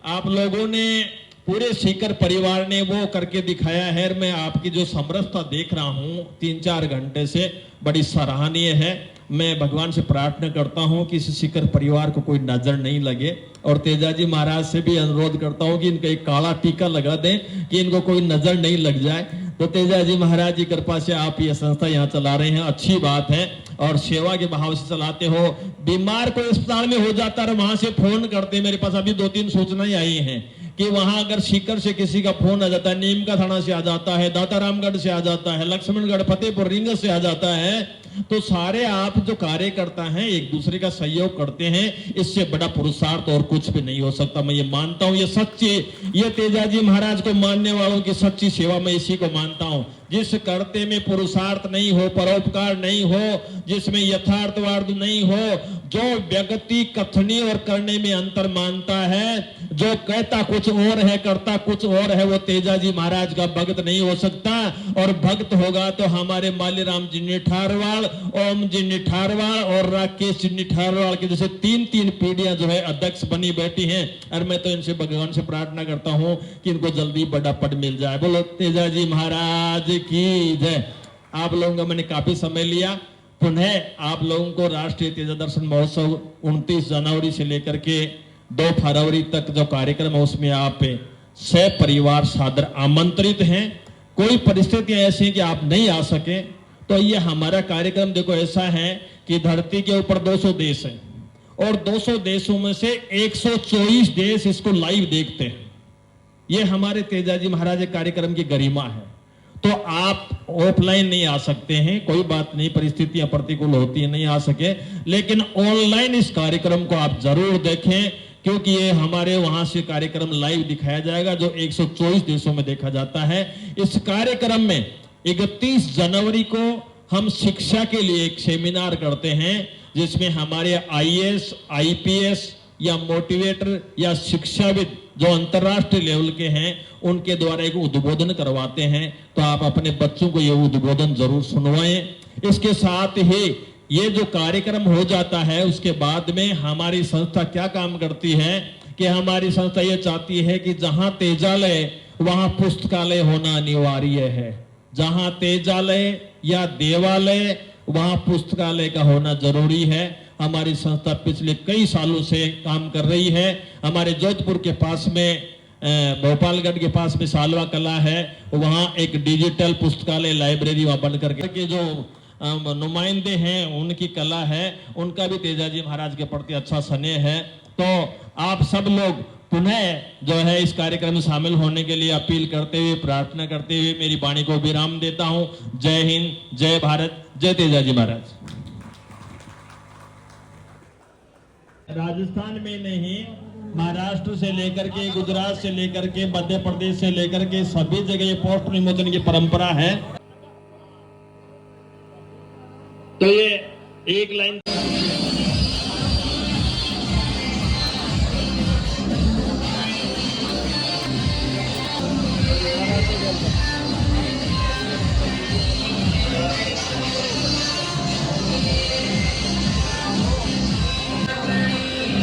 आप लोगों ने पूरे सीकर परिवार ने वो करके दिखाया है। मैं आपकी जो समरसता देख रहा हूँ 3-4 घंटे से, बड़ी सराहनीय है। मैं भगवान से प्रार्थना करता हूँ कि इस सीकर परिवार को कोई नजर नहीं लगे। और तेजाजी महाराज से भी अनुरोध करता हूँ कि इनका एक काला टीका लगा दें कि इनको कोई नजर नहीं लग जाए। तो तेजाजी महाराज की कृपा से आप ये संस्था यहाँ चला रहे हैं, अच्छी बात है। और सेवा के भाव से चलाते हो। बीमार कोई अस्पताल में हो जाता है वहां से फोन करते, मेरे पास अभी 2-3 सूचनाएं आई हैं कि वहां अगर सीकर से किसी का फोन आ जाता है, नीम का थाना से आ जाता है, दातारामगढ़ से आ जाता है, लक्ष्मणगढ़ फतेहपुर रिंग से आ जाता है, तो सारे आप जो कार्यकर्ता हैं एक दूसरे का सहयोग करते हैं। इससे बड़ा पुरुषार्थ और कुछ भी नहीं हो सकता। मैं ये मानता हूं, ये सच्ची, ये तेजाजी महाराज को मानने वालों की सच्ची सेवा मैं इसी को मानता हूं। जिस करते में पुरुषार्थ नहीं हो, परोपकार नहीं हो, जिसमें यथार्थवाद नहीं हो, जो व्यक्ति कथनी और करने में अंतर मानता है, जो कहता कुछ और है करता कुछ और है, वो तेजाजी महाराज का भक्त नहीं हो सकता। और भक्त होगा तो हमारे मालीराम जी निठारवाल, ओम जी निठारवाल और राकेश जी निठारवाल की जैसे 3 पीढ़ियां जो है अध्यक्ष बनी बैठी हैं। और मैं तो इनसे भगवान से प्रार्थना करता हूं कि इनको जल्दी बड़ा पद मिल जाए। बोलो तेजाजी महाराज की जय। आप लोगों का मैंने काफी समय लिया। पुनः आप लोगों को राष्ट्रीय तेजा दर्शन महोत्सव 29 जनवरी से लेकर के 2 फरवरी तक जो कार्यक्रम है उसमें आप सपरिवार सादर आमंत्रित हैं। कोई परिस्थितियां ऐसी कि आप नहीं आ सके तो ये हमारा कार्यक्रम देखो ऐसा है कि धरती के ऊपर 200 देश हैं और 200 देशों में से 124 देश इसको लाइव देखते हैं। ये हमारे तेजाजी महाराज कार्यक्रम की गरिमा है। तो आप ऑफलाइन नहीं आ सकते हैं, कोई बात नहीं, परिस्थितियां प्रतिकूल होती है, नहीं आ सके, लेकिन ऑनलाइन इस कार्यक्रम को आप जरूर देखें क्योंकि ये हमारे वहां से कार्यक्रम लाइव दिखाया जाएगा जो 124 देशों में देखा जाता है। इस कार्यक्रम में 31 जनवरी को हम शिक्षा के लिए एक सेमिनार करते हैं जिसमें हमारे IAS, IPS या मोटिवेटर या शिक्षाविद जो अंतर्राष्ट्रीय लेवल के हैं उनके द्वारा एक उद्बोधन करवाते हैं, तो आप अपने बच्चों को ये उद्बोधन जरूर सुनवाएं। इसके साथ ही ये जो कार्यक्रम हो जाता है उसके बाद में हमारी संस्था क्या काम करती है कि हमारी संस्था ये चाहती है कि जहां तेजालय वहां पुस्तकालय होना अनिवार्य है। जहां तेजालय या देवालय वहां पुस्तकालय का होना जरूरी है। हमारी संस्था पिछले कई सालों से काम कर रही है। हमारे जोधपुर के पास में भोपालगढ़ के पास में सालवा कला है, वहां एक डिजिटल पुस्तकालय लाइब्रेरी वहां बन करके जो नुमाइंदे हैं उनकी कला है, उनका भी तेजाजी महाराज के प्रति अच्छा स्नेह है। तो आप सब लोग पुनः जो है इस कार्यक्रम में शामिल होने के लिए अपील करते हुए, प्रार्थना करते हुए मेरी वाणी को विराम देता हूं। जय हिंद, जय भारत, जय तेजाजी महाराज। राजस्थान में नहीं, महाराष्ट्र से लेकर के, गुजरात से लेकर के, मध्य प्रदेश से लेकर के सभी जगह ये पोस्ट विमोचन की परंपरा है। तो ये एक लाइन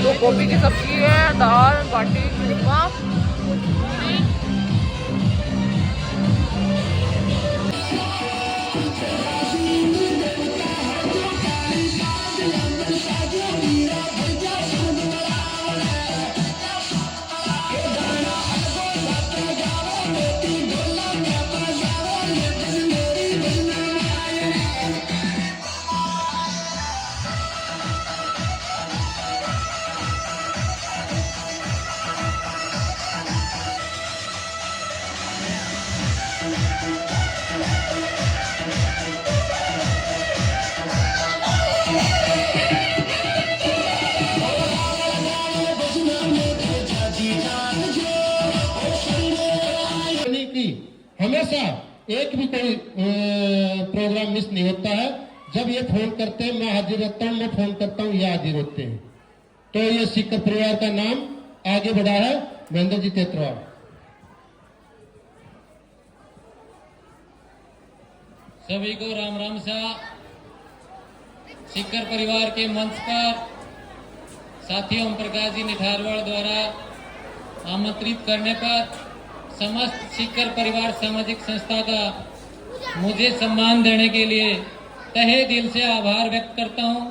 तो गोभी की सब्जी है, दाल बाटी चूरमा। हमेशा एक भी कोई प्रोग्राम मिस नहीं होता है। जब ये फोन करते हैं मैं हाजिर रहता हूँ, मैं फोन करता हूँ ये हाजिर होते हैं। तो ये सिक्कर परिवार का नाम आगे बढ़ा है। महेंद्र जी तेतरवाल। सभी को राम राम सा। सिक्कर परिवार के मंच पर साथी ओम प्रकाश जी निठारवाड़ द्वारा आमंत्रित करने पर समस्त सिक्कर परिवार सामाजिक संस्था का मुझे सम्मान देने के लिए तहे दिल से आभार व्यक्त करता हूं।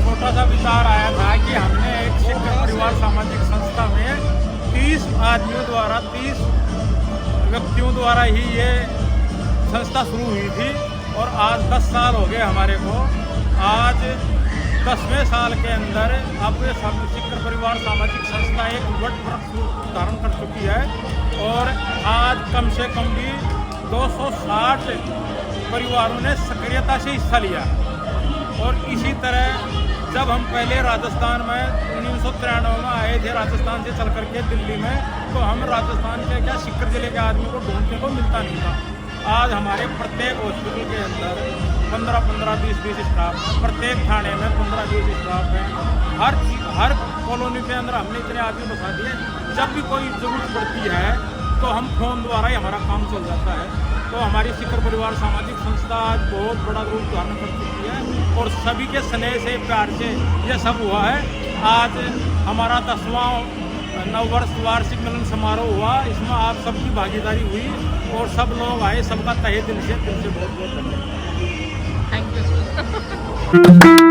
छोटा सा विचार आया था कि हमने एक सिक्कर परिवार सामाजिक संस्था में 30 आदमियों द्वारा 30 व्यक्तियों द्वारा ही ये संस्था शुरू हुई थी और आज 10 साल हो गए हमारे को। आज 10वें साल के अंदर अब सिक्कर परिवार सामाजिक संस्था एक वट धारण कर चुकी है और आज कम से कम भी 260 परिवारों ने सक्रियता से हिस्सा लिया। और इसी तरह जब हम पहले राजस्थान में 1993 में आए थे, राजस्थान से चल करके दिल्ली में, तो हम राजस्थान के क्या सिक्कर जिले के आदमी को ढूंढने को मिलता नहीं था। आज हमारे प्रत्येक हॉस्पिटल के अंदर 15-15, 20-20 स्टाफ है, प्रत्येक थाने में 15-20 स्टाफ है। हर कॉलोनी के अंदर हमने इतने आदमी बसा दिए। जब भी कोई जरूरत पड़ती है तो हम फोन द्वारा ही हमारा काम चल जाता है। तो हमारी सिक्कर परिवार सामाजिक संस्था आज बहुत बड़ा रूप धारण कर चुकी है और सभी के स्नेह से, प्यार से ये सब हुआ है। आज हमारा 10वां नववर्ष वार्षिक मिलन समारोह हुआ, इसमें आप सबकी भागीदारी हुई और सब लोग आए। सबका तहे दिल से बहुत बहुत धन्यवाद। Thank you.